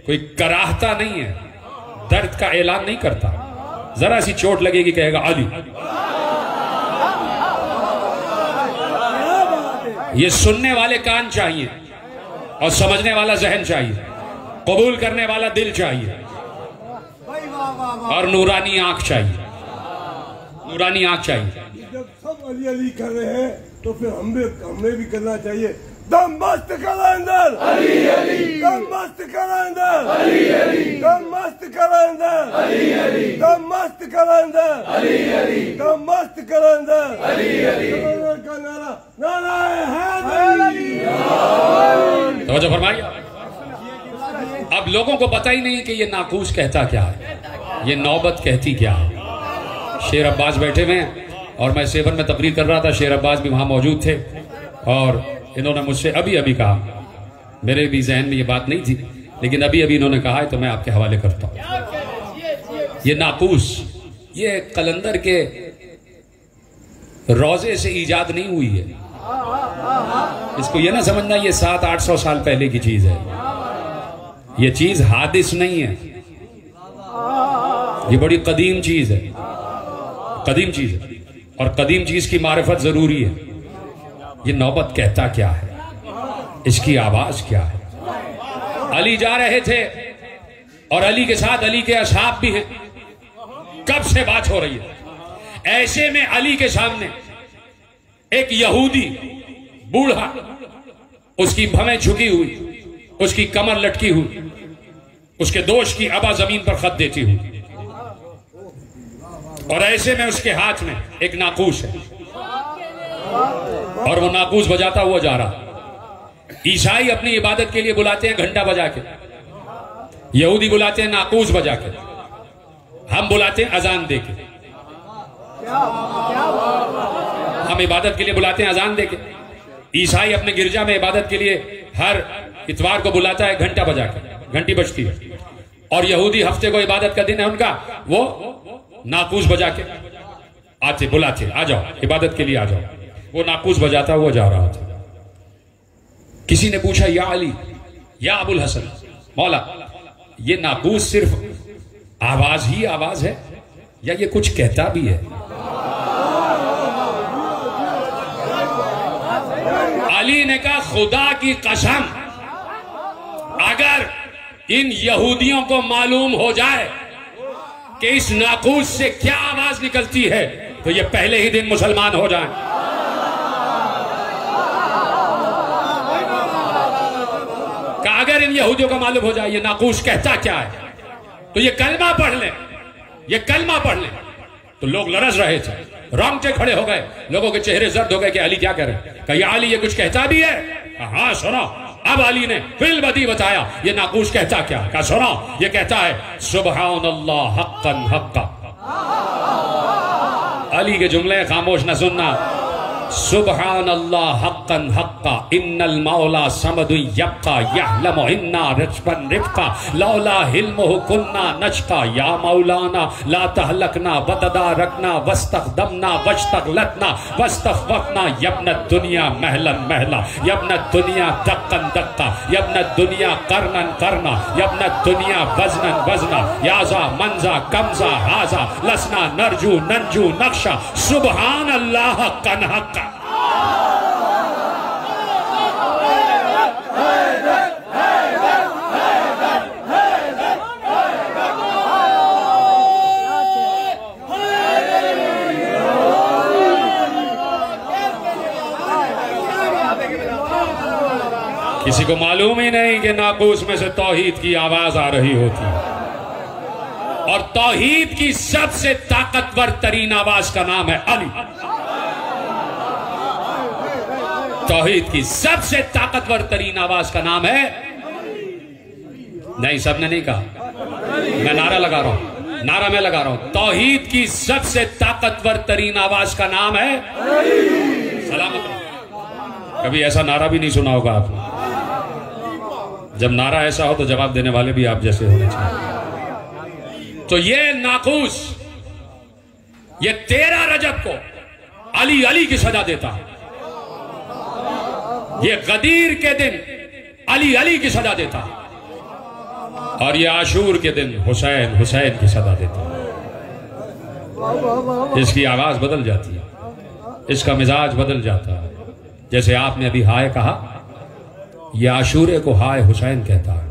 Speaker 1: कोई कराहता नहीं है, दर्द का ऐलान नहीं करता। जरा सी चोट लगेगी कहेगा अली। ये सुनने वाले कान चाहिए और समझने वाला जहन चाहिए, कबूल करने वाला दिल चाहिए, और नूरानी आंख चाहिए, नूरानी आंख चाहिए।
Speaker 2: जब सब अली अली कर रहे हैं तो फिर हमें भी करना चाहिए। दम मस्त कलंदर अली अली, दम मस्त कलंदर अली अली, दम मस्त कलंदर अली अली, दम मस्त कलंदर अली अली, दम मस्त कलंदर अली अली। कलंदर का नारा नारा है
Speaker 1: तो फरमाइए। अब लोगों को पता ही नहीं कि ये नाकूस कहता क्या है, ये नौबत कहती क्या है। शेर अब्बास बैठे हुए हैं और मैं सेवन में तकरीर कर रहा था, शेर अब्बास भी वहां मौजूद थे, और इन्होंने मुझसे अभी अभी कहा, मेरे भी जहन में ये बात नहीं थी लेकिन अभी अभी इन्होंने कहा है तो मैं आपके हवाले करता हूं। ये नाकूस, ये कलंदर के रोजे से ईजाद नहीं हुई है, इसको ये ना समझना ये 700-800 साल पहले की चीज है। ये चीज हादिस नहीं है, ये बड़ी कदीम चीज है, कदीम चीज है, और कदीम चीज की मारिफत जरूरी है। ये नौबत कहता क्या है, इसकी आवाज क्या है। अली जा रहे थे और अली के साथ अली के असहाब भी हैं, कब से बात हो रही है। ऐसे में अली के सामने एक यहूदी बूढ़ा, उसकी भवें झुकी हुई, उसकी कमर लटकी हुई, उसके दोष की अबा जमीन पर खत देती हुई, और ऐसे में उसके हाथ में एक नाकूस है। और वो नाकूस बजाता हुआ जा रहा। ईसाई अपनी इबादत के लिए बुलाते हैं घंटा बजा के, यहूदी बुलाते हैं नाकूस बजा के, हम बुलाते हैं अजान दे के। हम इबादत के लिए बुलाते हैं अजान दे के। ईसाई अपने गिरजा में इबादत के लिए हर इतवार को बुलाता है घंटा बजा के, घंटी बजती है। और यहूदी हफ्ते को इबादत का दिन है उनका, वो नाकूस बजा के आते, बुलाते, आ जाओ इबादत के लिए आ जाओ। वो नाकूस बजाता हुआ जा रहा था। किसी ने पूछा, या अली, या अबुल हसन, मौला, ये नाकूस सिर्फ आवाज ही आवाज है या ये कुछ कहता भी है? अली ने कहा, खुदा की कसम, अगर इन यहूदियों को मालूम हो जाए कि इस नाकूस से क्या आवाज निकलती है तो ये पहले ही दिन मुसलमान हो जाएं। अगर इन यहूदियों को मालूम हो जाए ये नाकूस कहता क्या है तो ये कलमा पढ़ लें, ये कलमा पढ़ लें। तो लोग लरस रहे थे, रोंगटे खड़े हो गए, लोगों के चेहरे जर्द हो गए कि अली क्या कह रहे हैं। कहा, अली ये कुछ कहता भी है? हाँ सुनो। अब अली ने फिल बदी बताया ये नाकूस कहता क्या। कहा सुनो, ये कहता है सुबहानल्लाह हक्कन हक्का। अली के जुमले खामोश न सुनना। सुबहानल्लाह हक्कन हक्का, इन्नल मौला समदु यब्का यहलमु इन्ना रिज़्क़न रिफ़्का लौला हिल्मुहु कुन्ना नचका या मौलाना ला तहलकना वतदारकना वस्तखदमना वस्तगलतना वस्तफ़वक़ना यब्नत दुनिया महलन महला यब्नत दुनिया दक्कन दक्का यब्नत दुनिया करनन करना यब्नत दुनिया वज़नन वज़ना याज़ा मंज़ा कमज़ा हाज़ा लसना नरजू नंजू नक्शा सुबहानल्लाह हक्कन हक्का। किसी को मालूम ही नहीं कि नाकूस में से तौहीद की आवाज आ रही होती है। और तौहीद की सबसे ताकतवर तरीन आवाज का नाम है अली। तौहीद की सबसे ताकतवर तरीन आवाज का नाम है, नहीं सबने नहीं कहा, मैं नारा लगा रहा हूं, नारा मैं लगा रहा हूं। तौहीद की सबसे ताकतवर तरीन आवाज का नाम है सलामत। कभी ऐसा नारा भी नहीं सुना होगा आपने। जब नारा ऐसा हो तो जवाब देने वाले भी आप जैसे होने चाहिए। तो ये नाकूस, ये 13 रजब को अली अली की सजा देता है। ये गदीर के दिन अली अली की सजा देता है और ये आशूर के दिन हुसैन हुसैन की सजा देता है। इसकी आवाज बदल जाती है, इसका मिजाज बदल जाता है। जैसे आपने अभी हाय कहा, ये आशूरे को हाय हुसैन कहता है।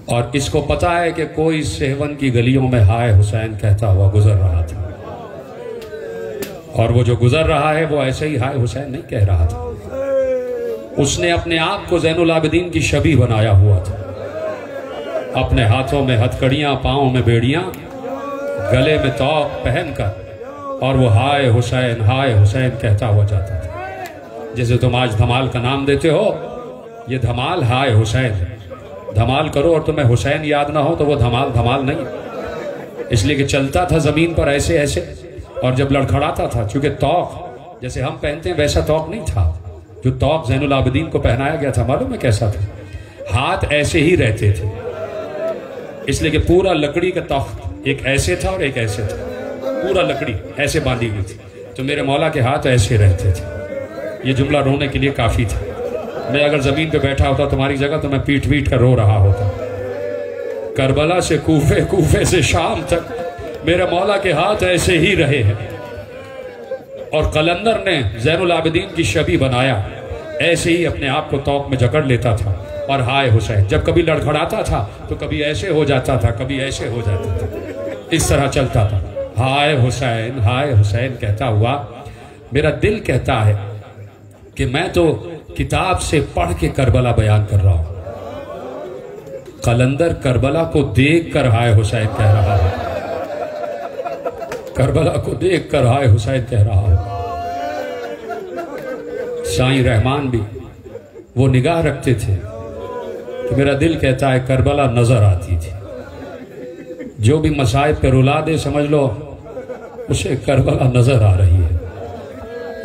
Speaker 1: और इसको पता है कि कोई सेवन की गलियों में हाय हुसैन कहता हुआ गुजर रहा था, और वो जो गुजर रहा है वो ऐसे ही हाय हुसैन नहीं कह रहा था। उसने अपने आप को ज़ैनुल आबिदीन की शबीह बनाया हुआ था। अपने हाथों में हथकड़ियां, पांवों में बेड़ियां, गले में तौक पहनकर, और वो हाय हुसैन कहता हुआ जाता था। जैसे तुम आज धमाल का नाम देते हो, ये धमाल हाय हुसैन है। धमाल करो और तुम्हें हुसैन याद ना हो तो वो धमाल धमाल नहीं। इसलिए कि चलता था जमीन पर ऐसे ऐसे, और जब लड़खड़ाता था, चूंकि तौक जैसे हम पहनते हैं वैसा तौक नहीं था। जो तौक ज़ैनुल आबिदीन को पहनाया गया था, मालूम है कैसा था? हाथ ऐसे ही रहते थे, इसलिए कि पूरा लकड़ी का तख्त एक ऐसे था और एक ऐसे था, पूरा लकड़ी ऐसे बांधी हुई थी। तो मेरे मौला के हाथ ऐसे रहते थे। ये जुमला रोने के लिए काफी था। मैं अगर जमीन पे बैठा होता तुम्हारी जगह तो मैं पीट पीट कर रो रहा होता। करबला से कूफे, कूफे से शाम तक मेरे मौला के हाथ ऐसे ही रहे हैं। और कलंदर ने ज़ैनुल आबिदीन की शबीह बनाया, ऐसे ही अपने आप को तौक में जकड़ लेता था। और हाय हुसैन जब कभी लड़खड़ाता था तो कभी ऐसे हो जाता था, कभी ऐसे हो जाता था, इस तरह चलता था। हाय हुसैन कहता हुआ मेरा दिल कहता है कि मैं तो किताब से पढ़ के करबला बयान कर रहा हूं। कलंदर करबला को देखकर हाय हुसैन कह रहा है, करबला को देखकर हाय हुसैन कह रहा हूं। साईं रहमान भी वो निगाह रखते थे कि मेरा दिल कहता है करबला नजर आती थी। जो भी मसाइब पे रुला दे समझ लो उसे करबला नजर आ रही है,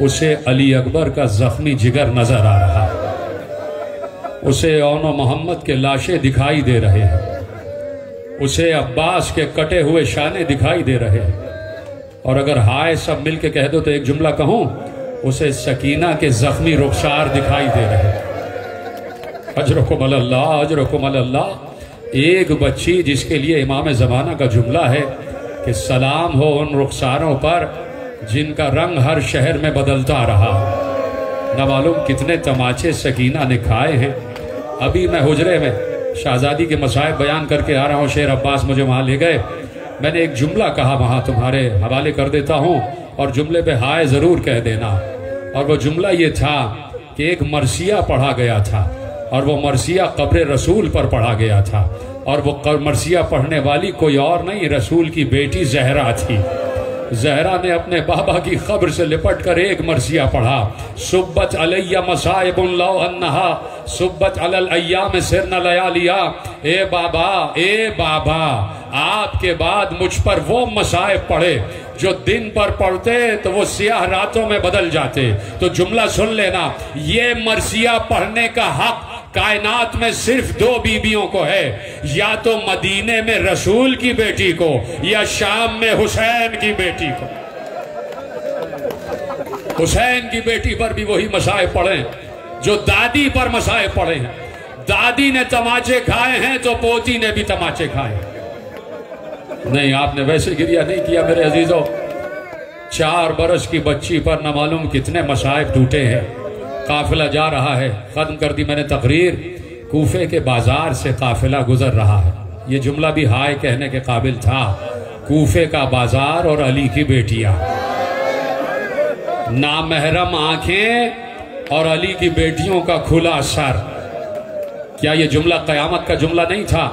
Speaker 1: उसे अली अकबर का जख्मी जिगर नजर आ रहा है, उसे औनो मोहम्मद के लाशें दिखाई दे रहे हैं, उसे अब्बास के कटे हुए शाने दिखाई दे रहे हैं। और अगर हाय सब मिल के कह दो तो एक जुमला कहूं, उसे सकीना के जख्मी रुखसार दिखाई दे रहे हैं। अजरकुम अल्लाह, अजरकुम अल्लाह। एक बच्ची जिसके लिए इमाम ज़माना का जुमला है कि सलाम हो उन रुखसारों पर जिनका रंग हर शहर में बदलता रहा। न मालूम कितने तमाचे सकीना ने खाए हैं। अभी मैं हुजरे में शहजादी के मसाइब बयान करके आ रहा हूँ, शेर अब्बास मुझे वहाँ ले गए। मैंने एक जुमला कहा, वहाँ तुम्हारे हवाले कर देता हूँ और जुमले पे हाय ज़रूर कह देना। और वो जुमला ये था कि एक मरसिया पढ़ा गया था और वो मरसिया कब्र रसूल पर पढ़ा गया था और वो मरसिया पढ़ने वाली कोई और नहीं, रसूल की बेटी ज़हरा थी। ज़हरा ने अपने बाबा की खबर से लिपट कर एक मरसिया पढ़ा, सुब्बत अलैया मसाइबुन लौ अन्नहा सुब्बत अलल अय्याम सिरना लयालिया। ए बाबा आपके बाद मुझ पर वो मसाइब पढ़े जो दिन पर पढ़ते तो वो सियाह रातों में बदल जाते। तो जुमला सुन लेना, ये मरसिया पढ़ने का हक कायनात में सिर्फ दो बीबियों को है, या तो मदीने में रसूल की बेटी को या शाम में हुसैन की बेटी को। हुसैन की बेटी पर भी वही मसाइब पढ़े जो दादी पर मसाइब पढ़े हैं। दादी ने तमाचे खाए हैं तो पोती ने भी तमाचे खाए। नहीं, आपने वैसे गिरिया नहीं किया मेरे अजीजों। 4 बरस की बच्ची पर न मालूम कितने मसाइब टूटे हैं। काफिला जा रहा है, खत्म कर दी मैंने तकरीर, कूफे के बाजार से काफिला गुजर रहा है। ये जुमला भी हाय कहने के काबिल था। कूफे का बाजार और अली की बेटियां, नामहरम आंखें और अली की बेटियों का खुला सर। क्या ये जुमला कयामत का जुमला नहीं था?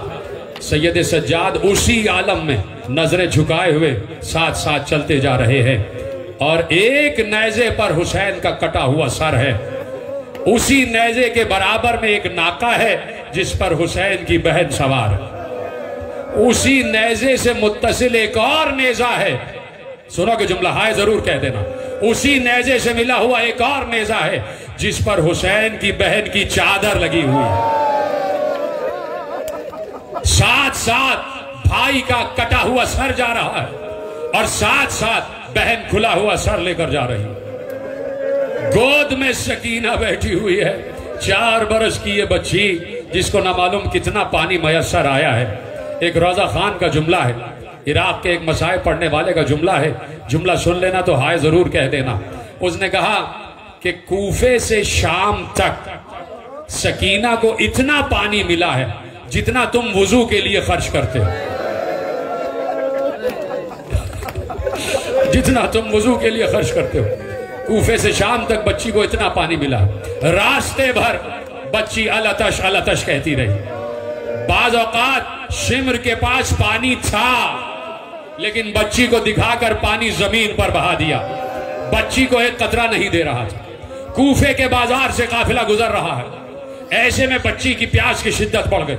Speaker 1: सैयद सज्जाद उसी आलम में नजरें झुकाए हुए साथ साथ चलते जा रहे हैं और एक नेज़े पर हुसैन का कटा हुआ सर है। उसी नेज़े के बराबर में एक नाका है जिस पर हुसैन की बहन सवार है। उसी नेज़े से मुत्तसिल एक और नेज़ा है, सुनोगे जुमला हाय जरूर कह देना। उसी नेज़े से मिला हुआ एक और नेज़ा है जिस पर हुसैन की बहन की चादर लगी हुई है। साथ साथ भाई का कटा हुआ सर जा रहा है और साथ साथ बहन खुला हुआ सर लेकर जा रही है। गोद में सकीना बैठी हुई है, 4 बरस की ये बच्ची जिसको ना मालूम कितना पानी मयसर आया है। एक रोजा खान का जुमला है, इराक के एक मसाइब पढ़ने वाले का जुमला है। जुमला सुन लेना तो हाय जरूर कह देना। उसने कहा कि कूफे से शाम तक सकीना को इतना पानी मिला है जितना तुम वुजू के लिए खर्च करते हो, जितना तुम वुजू के लिए खर्च करते हो। कूफे से शाम तक बच्ची को इतना पानी मिला। रास्ते भर बच्ची अलतश अलतश कहती रही। बाज औकात शिमर के पास पानी था लेकिन बच्ची को दिखाकर पानी जमीन पर बहा दिया। बच्ची को एक कतरा नहीं दे रहा था। कूफे के बाजार से काफिला गुजर रहा है, ऐसे में बच्ची की प्यास की शिद्दत बढ़ गई।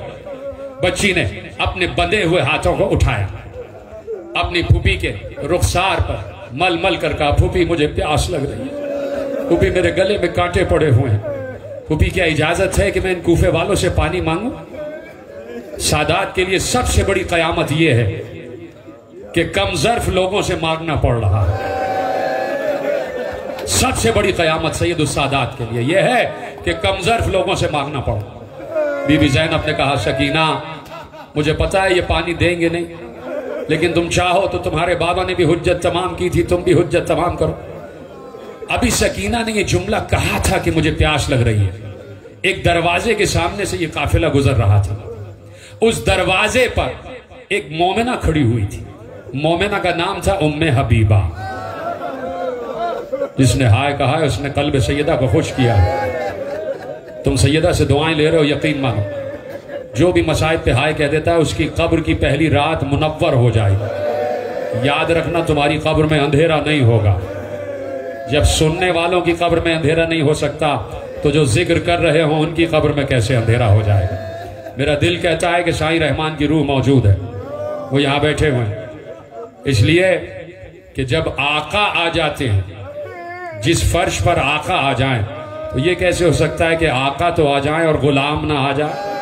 Speaker 1: बच्ची ने अपने बंधे हुए हाथों को उठाया, अपनी फूफी के रुखसार पर मल मल कर कहा, फूफी मुझे प्यास लग रही है, फूफी मेरे गले में कांटे पड़े हुए हैं, फूफी क्या इजाजत है कि मैं इन कूफे वालों से पानी मांगू? सादात के लिए सबसे बड़ी कयामत यह है कि कमजर्फ लोगों से मांगना पड़ रहा है। सबसे बड़ी कयामत सैयद सादात के लिए यह है कि कमजर्फ लोगों से मांगना पड़। बीबी ज़ैनब ने कहा, सकीना मुझे पता है ये पानी देंगे नहीं, लेकिन तुम चाहो तो तुम्हारे बाबा ने भी हुज्जत तमाम की थी, तुम भी हुज्जत तमाम करो। अभी सकीना ने ये जुमला कहा था कि मुझे प्यास लग रही है। एक दरवाजे के सामने से ये काफिला गुजर रहा था। उस दरवाजे पर एक मोमिना खड़ी हुई थी। मोमिना का नाम था उम्मे हबीबा। जिसने हाय कहा है उसने कल्ब सैयदा को खुश किया। तुम सैयदा से दुआएं ले रहे हो, यकीन मानो जो भी मसाइब पे हाय कह देता है उसकी कब्र की पहली रात मुनव्वर हो जाएगी। याद रखना तुम्हारी कब्र में अंधेरा नहीं होगा। जब सुनने वालों की कब्र में अंधेरा नहीं हो सकता तो जो जिक्र कर रहे हो उनकी कब्र में कैसे अंधेरा हो जाएगा। मेरा दिल कहता है कि साईं रहमान की रूह मौजूद है, वो यहाँ बैठे हुए हैं। इसलिए कि जब आका आ जाते हैं, जिस फर्श पर आका आ जाएं, तो ये कैसे हो सकता है कि आका तो आ जाएं और गुलाम ना आ जाए।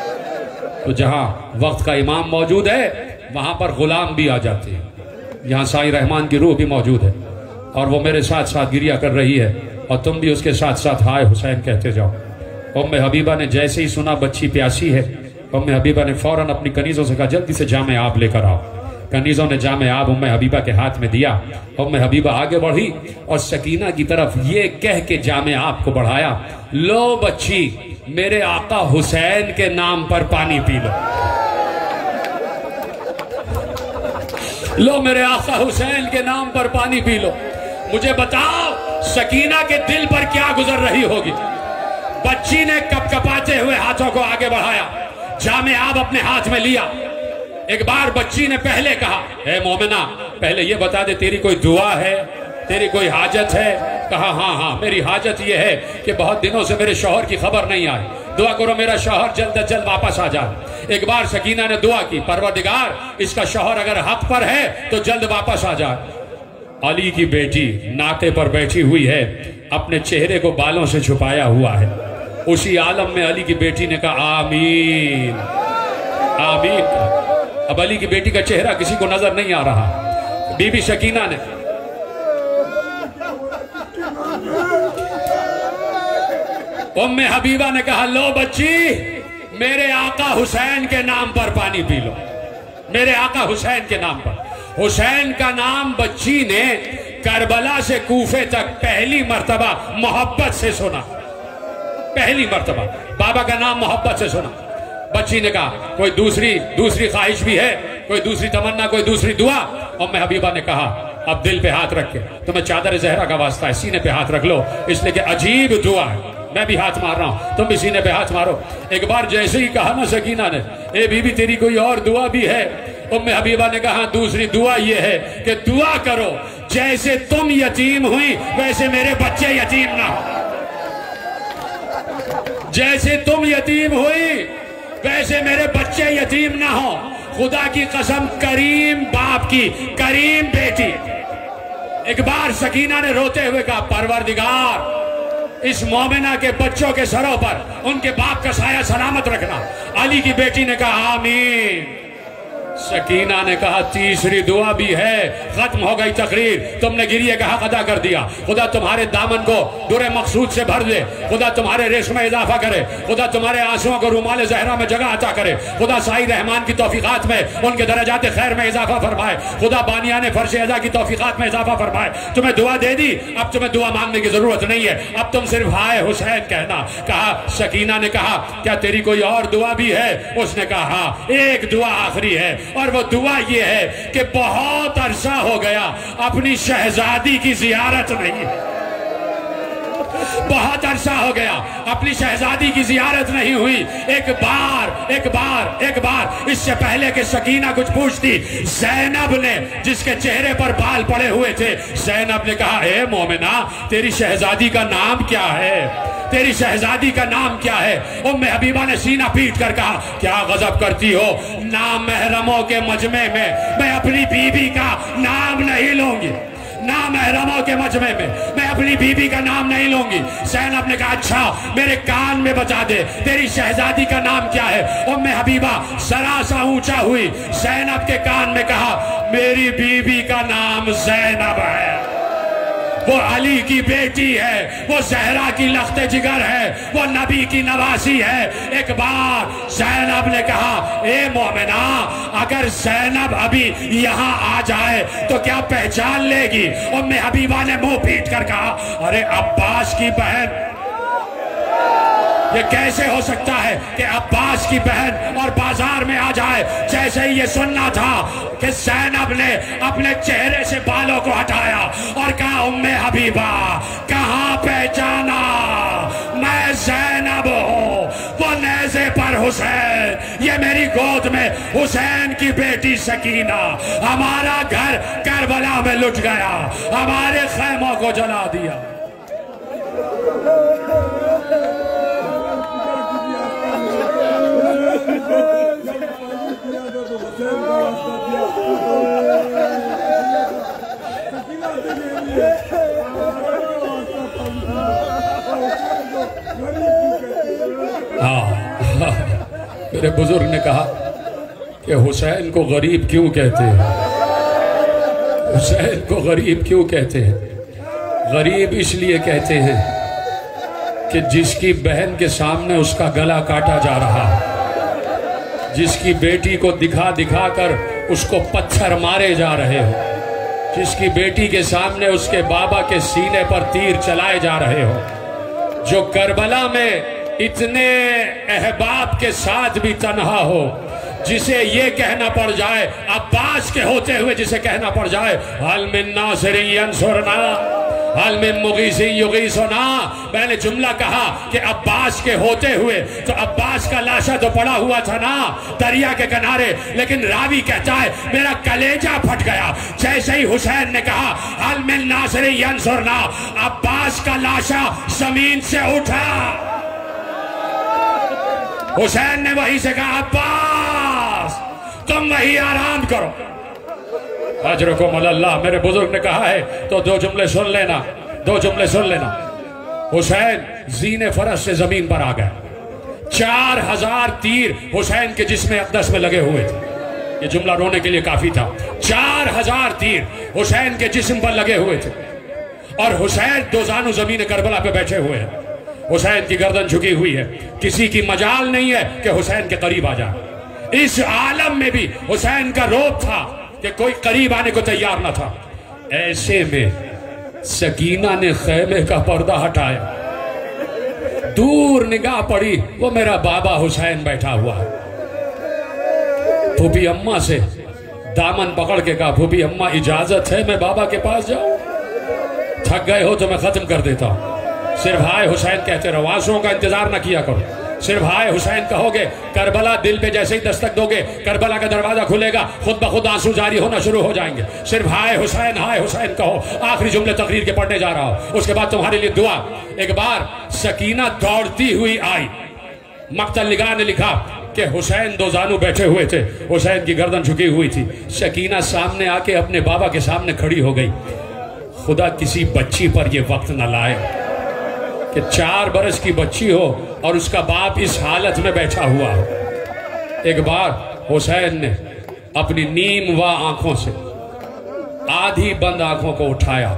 Speaker 1: तो जहां वक्त का इमाम मौजूद है वहां पर गुलाम भी आ जाते हैं। यहाँ साईं रहमान की रूह भी मौजूद है और वो मेरे साथ साथ गिरिया कर रही है और तुम भी उसके साथ साथ हाय हुसैन कहते जाओ। उम्मे हबीबा ने जैसे ही सुना बच्ची प्यासी है, उम्मे हबीबा ने फौरन अपनी कनीजों से कहा जल्दी से जामे आब लेकर आओ। कनीजों ने जामे आब उम्मे हबीबा के हाथ में दिया। उम्मे हबीबा आगे बढ़ी और सकीना की तरफ ये कह के जामे आब को बढ़ाया, लो बच्ची मेरे आका हुसैन के नाम पर पानी पी लो। लो मेरे आका हुसैन के नाम पर पानी पी लो। मुझे बताओ सकीना के दिल पर क्या गुजर रही होगी। बच्ची ने कपकपाते हुए हाथों को आगे बढ़ाया, जामे आब अपने हाथ में लिया। एक बार बच्ची ने पहले कहा, हे मोमिना पहले ये बता दे तेरी कोई दुआ है, तेरी कोई हाजत है? कहा हाँ हाँ मेरी हाजत ये है कि बहुत दिनों से मेरे शौहर की खबर नहीं आई, दुआ करो मेरा शौहर जल्द अज जल्द वापस आ जाए। एक बार सकीना ने दुआ की, परवरदिगार इसका शौहर अगर हक पर है तो जल्द वापस आ जाए। अली की बेटी नाते पर बैठी हुई है, अपने चेहरे को बालों से छुपाया हुआ है। उसी आलम में अली की बेटी ने कहा आमीन आमीन। अब अली की बेटी का चेहरा किसी को नजर नहीं आ रहा। बीबी शकीना ने उम्मे हबीबा ने कहा लो बच्ची मेरे आका हुसैन के नाम पर पानी पी लो, मेरे आका हुसैन के नाम पर। हुसैन का नाम बच्ची ने करबला से कूफे तक पहली मर्तबा मोहब्बत से सुना, पहली मर्तबा बाबा का नाम मोहब्बत से सुना। बच्ची ने कहा कोई दूसरी ख्वाहिश भी है, कोई दूसरी तमन्ना, कोई दूसरी दुआ? उम्मे हबीबा ने कहा अब दिल पे हाथ रख के, तुम्हें चादर जहरा का वास्ता है, सीने पे हाथ रख लो, इसलिए कि अजीब दुआ है। मैं भी हाथ मार रहा हूं, तुम भी सीने पे हाथ मारो। एक बार जैसे ही कहा ना सकीना ने, ए बीबी तेरी कोई और दुआ भी है? उम्मे हबीबा ने कहा दूसरी दुआ ये है कि दुआ करो जैसे तुम यतीम हुई वैसे मेरे बच्चे यतीम ना हो, जैसे तुम यतीम हुई वैसे मेरे बच्चे यतीम ना हो। खुदा की कसम करीम बाप की करीम बेटी। एक बार सकीना ने रोते हुए कहा परवरदिगार इस मोमिना के बच्चों के सरों पर उनके बाप का साया सलामत रखना। अली की बेटी ने कहा आमीन। सकीना ने कहा तीसरी दुआ भी है। खत्म हो गई तकरीर, तुमने गिरिए का हक अदा कर दिया। खुदा तुम्हारे दामन को दुरे मकसूद से भर दे, खुदा तुम्हारे रेशम में इजाफा करे, खुदा तुम्हारे आंसुओं को रुमाल जहरा में जगह अता करे, खुदा साईं रहमान की तौफीकात में उनके दरजात खैर में इजाफा फरमाए, खुदा बानियाने फर्श अदा की तौफीकात में इजाफा फरमाए। तुम्हें दुआ दे दी, अब तुम्हें दुआ मांगने की जरूरत नहीं है, अब तुम सिर्फ हाय हुसैन कहना। कहा सकीना ने कहा क्या तेरी कोई और दुआ भी है? उसने कहा हाँ एक दुआ आखिरी है और वो दुआ ये है कि बहुत अरसा हो गया अपनी शहजादी की जियारत नहीं, बहुत अरसा हो गया अपनी शहजादी की जियारत नहीं हुई। एक बार इससे पहले कि सकीना कुछ पूछती, ज़ैनब ने जिसके चेहरे पर बाल पड़े हुए थे, ज़ैनब ने कहा ए मोमिना तेरी शहजादी का नाम क्या है? तेरी शहजादी का नाम क्या है? उम्मे हबीबा ने सीना पीट कर कहा क्या गजब करती हो, नामहरमों के मजमे में मैं अपनी बीबी का नाम नहीं लूंगी, नामहरमों के मजमे में मैं अपनी बीबी का नाम नहीं लूंगी। ज़ैनब ने कहा अच्छा मेरे कान में बता दे तेरी शहजादी का नाम क्या है? उम्मे हबीबा जरा सा ऊंचा हुई, ज़ैनब के कान में कहा मेरी बीबी का नाम ज़ैनब है, वो अली की बेटी है, वो ज़हरा की लख्ते जिगर है, वो नबी की नवासी है। एक बार ज़ैनब ने कहा ए मोमिना अगर ज़ैनब अभी यहाँ आ जाए तो क्या पहचान लेगी? उम्मे हबीबा ने मुंह पीट कर कहा अरे अब्बास की बहन, ये कैसे हो सकता है कि अब्बास की बहन और बाजार में आ जाए? जैसे ही ये सुनना था कि ज़ैनब ने अपने चेहरे से बालों को हटाया और कहा उम्मे हबीबा कहाँ पहचाना, मैं ज़ैनब हूँ, वो नेज़े पर हुसैन, ये मेरी गोद में हुसैन की बेटी सकीना। हमारा घर करबला में लुट गया, हमारे खैमों को जला दिया। मेरे बुजुर्ग ने कहा कि हुसैन को गरीब क्यों कहते हैं? हुसैन को गरीब क्यों कहते हैं? गरीब इसलिए कहते हैं कि जिसकी बहन के सामने उसका गला काटा जा रहा, जिसकी बेटी को दिखा दिखा कर उसको पत्थर मारे जा रहे हो, जिसकी बेटी के सामने उसके बाबा के सीने पर तीर चलाए जा रहे हो, जो करबला में इतने अहबाब के साथ भी तन्हा हो, जिसे ये कहना पड़ जाए, अब्बास के होते हुए जिसे कहना पड़ जाए, हल मिन नासिरिन यंसुरना हल मिन मुगीसिन युगीसुना। मैंने जुमला कहा कि अब्बास के होते हुए, तो अब्बास का लाशा तो पड़ा हुआ था ना दरिया के किनारे, लेकिन रावी कहता है मेरा कलेजा फट गया जैसे ही हुसैन ने कहा हल मिन नासिरिन यंसुरना, अब्बास का लाशा जमीन से उठा। हुसैन ने वहीं से कहा अब्बास तुम वहीं आराम करो, अजरकुम अल्लाह। मेरे बुजुर्ग ने कहा है तो दो जुमले सुन लेना, दो जुमले सुन लेना। हुसैन जीने फरस से जमीन पर आ गए, 4000 तीर हुसैन के जिस्म अक़दस में लगे हुए थे। ये जुमला रोने के लिए काफी था। 4000 तीर हुसैन के जिस्म पर लगे हुए थे और हुसैन दो जानू जमीन करबला पे बैठे हुए हैं। हुसैन की गर्दन झुकी हुई है, किसी की मजाल नहीं है कि हुसैन के करीब आ जाए। इस आलम में भी हुसैन का रोब था कि कोई करीब आने को तैयार न था। ऐसे में सकीना ने खैमे का पर्दा हटाया, दूर निगाह पड़ी, वो मेरा बाबा हुसैन बैठा हुआ है। फूफी अम्मा से दामन पकड़ के कहा फूफी अम्मा इजाजत है मैं बाबा के पास जाऊं? थक गए हो तो मैं खत्म कर देता हूं। सिर्फ हाय हुसैन कहते रहो, आंसुओं का इंतजार न किया करो। सिर्फ हाय हुसैन कहोगे, करबला दिल पे जैसे ही दस्तक दोगे, करबला का दरवाजा खुलेगा, खुद ब खुद आंसू जारी होना शुरू हो जाएंगे। सिर्फ हाय हुसैन कहो। आखिरी जुमले तकरीर के पढ़ने जा रहा हूं, उसके बाद तुम्हारे लिए दुआ। एक बार सकीना दौड़ती हुई आई, मक्तल निगाह ने लिखा कि हुसैन दो जानू बैठे हुए थे, हुसैन की गर्दन झुकी हुई थी। सकीना सामने आके अपने बाबा के सामने खड़ी हो गई। खुदा किसी बच्ची पर यह वक्त न लाए कि 4 बरस की बच्ची हो और उसका बाप इस हालत में बैठा हुआ हो। एक बार हुसैन ने अपनी नीम व आंखों से आधी बंद आंखों को उठाया,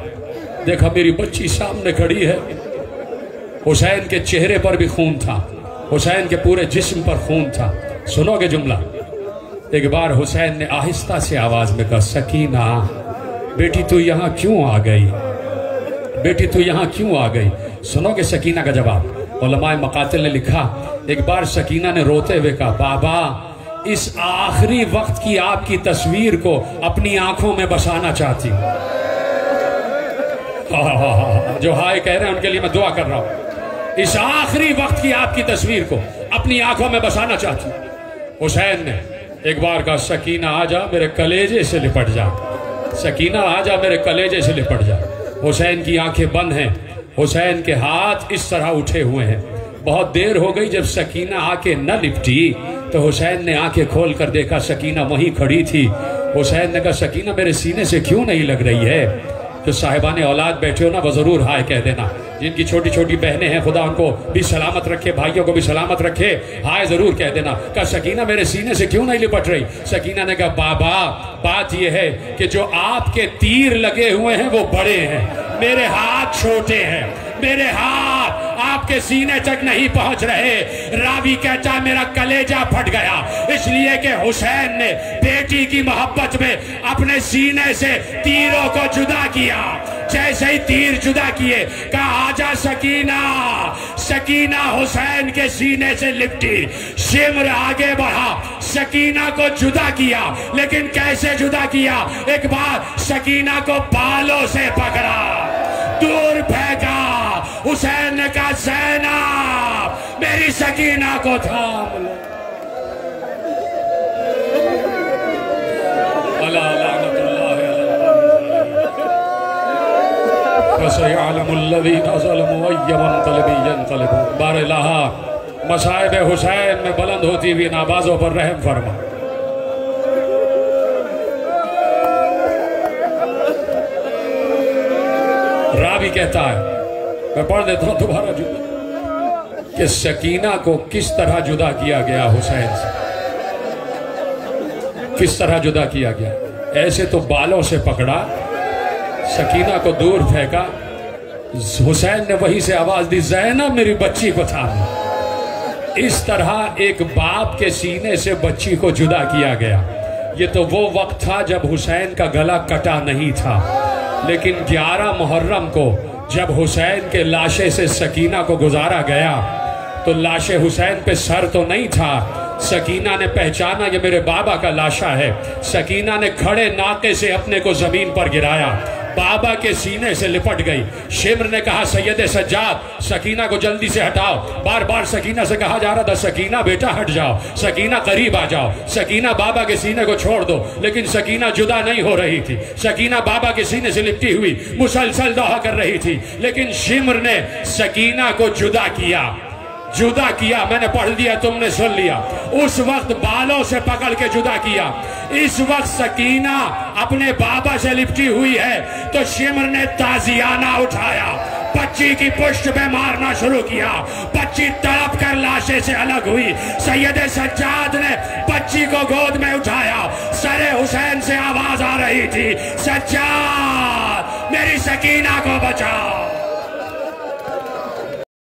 Speaker 1: देखा मेरी बच्ची सामने खड़ी है। हुसैन के चेहरे पर भी खून था, हुसैन के पूरे जिस्म पर खून था। सुनोगे जुमला? एक बार हुसैन ने आहिस्ता से आवाज में कहा सकीना बेटी तू यहाँ क्यों आ गई, बेटी तू यहाँ क्यों आ गई? सुनोगे सकीना का जवाब? उलमाए मकातिल ने लिखा, एक बार सकीना ने रोते हुए कहा बाबा इस आखिरी वक्त की आपकी तस्वीर को अपनी आंखों में बसाना चाहती हूँ। जो हाय कह रहे हैं उनके लिए मैं दुआ कर रहा हूँ। इस आखिरी वक्त की आपकी तस्वीर को अपनी आंखों में बसाना चाहती हूँ। हुसैन ने एक बार कहा सकीना आ जा मेरे कलेजे से लिपट जा, सकीना आ जा मेरे कलेजे से लिपट जा। हुसैन की आंखें बंद हैं, हुसैन के हाथ इस तरह उठे हुए हैं। बहुत देर हो गई, जब सकीना आके न लिपटी तो हुसैन ने आंखें खोल कर देखा, सकीना वहीं खड़ी थी। हुसैन ने कहा सकीना मेरे सीने से क्यों नहीं लग रही है? जो साहिबाने औलाद बैठे हो ना वो जरूर हाय कह देना। जिनकी छोटी छोटी बहनें हैं खुदा उनको भी सलामत रखे, भाइयों को भी सलामत रखे, हाय जरूर कह देना। कहा सकीना मेरे सीने से क्यों नहीं लिपट रही? सकीना ने कहा बाबा बात यह है कि जो आपके तीर लगे हुए हैं वो बड़े हैं, मेरे हाथ छोटे हैं, मेरे हाथ आपके सीने तक नहीं पहुंच रहे। रावी कहता है मेरा कलेजा फट गया इसलिए कि हुसैन ने बेटी की मोहब्बत में अपने सीने से तीरों को जुदा किया। जैसे ही तीर जुदा किए कहा आजा सकीना। सकीना हुसैन के सीने से लिपटी, शिमर आगे बढ़ा, सकीना को जुदा किया। लेकिन कैसे जुदा किया? एक बार सकीना को बालों से पकड़ा, दूर फेंका। हुसैन ने कहा ज़ैनब मेरी सकीना को थाम ले। बारलाहा मसाइब हुसैन में बुलंद होती हुई नाबाजों पर रहम फरमा। रावी कहता है, मैं पढ़ देता हूं दोबारा जुदा, कि सकीना को किस तरह जुदा किया गया हुसैन से, किस तरह जुदा किया गया। ऐसे तो बालों से पकड़ा, सकीना को दूर फेंका, हुसैन ने वहीं से आवाज दी, ज़ैनब मेरी बच्ची को थाम। इस तरह एक बाप के सीने से बच्ची को जुदा किया गया। ये तो वो वक्त था जब हुसैन का गला कटा नहीं था, लेकिन 11 मुहर्रम को जब हुसैन के लाशे से सकीना को गुजारा गया तो लाशे हुसैन पे सर तो नहीं था। सकीना ने पहचाना ये मेरे बाबा का लाशा है। सकीना ने खड़े नाके से अपने को जमीन पर गिराया, बाबा के सीने से लिपट गई। शिम्र ने कहा, सैयदे सज्जाद सकीना को जल्दी से हटाओ। बार बार सकीना से कहा जा रहा था, सकीना बेटा हट जाओ, सकीना करीब आ जाओ, सकीना बाबा के सीने को छोड़ दो। लेकिन सकीना जुदा नहीं हो रही थी। सकीना बाबा के सीने से लिपटी हुई मुसलसल दोहा कर रही थी। लेकिन शिम्र ने सकीना को जुदा किया, जुदा किया। मैंने पढ़ दिया, तुमने सुन लिया। उस वक्त बालों से पकड़ के जुदा किया। इस वक्त सकीना अपने बाबा से लिपटी हुई है तो शिम्र ने ताजियाना उठाया, बच्ची की पुष्ट पे मारना शुरू किया। बच्ची तड़प कर लाशे से अलग हुई। सैयदे सज्जाद ने बच्ची को गोद में उठाया। सरे हुसैन से आवाज आ रही थी, सज्जाद मेरी सकीना को बचा।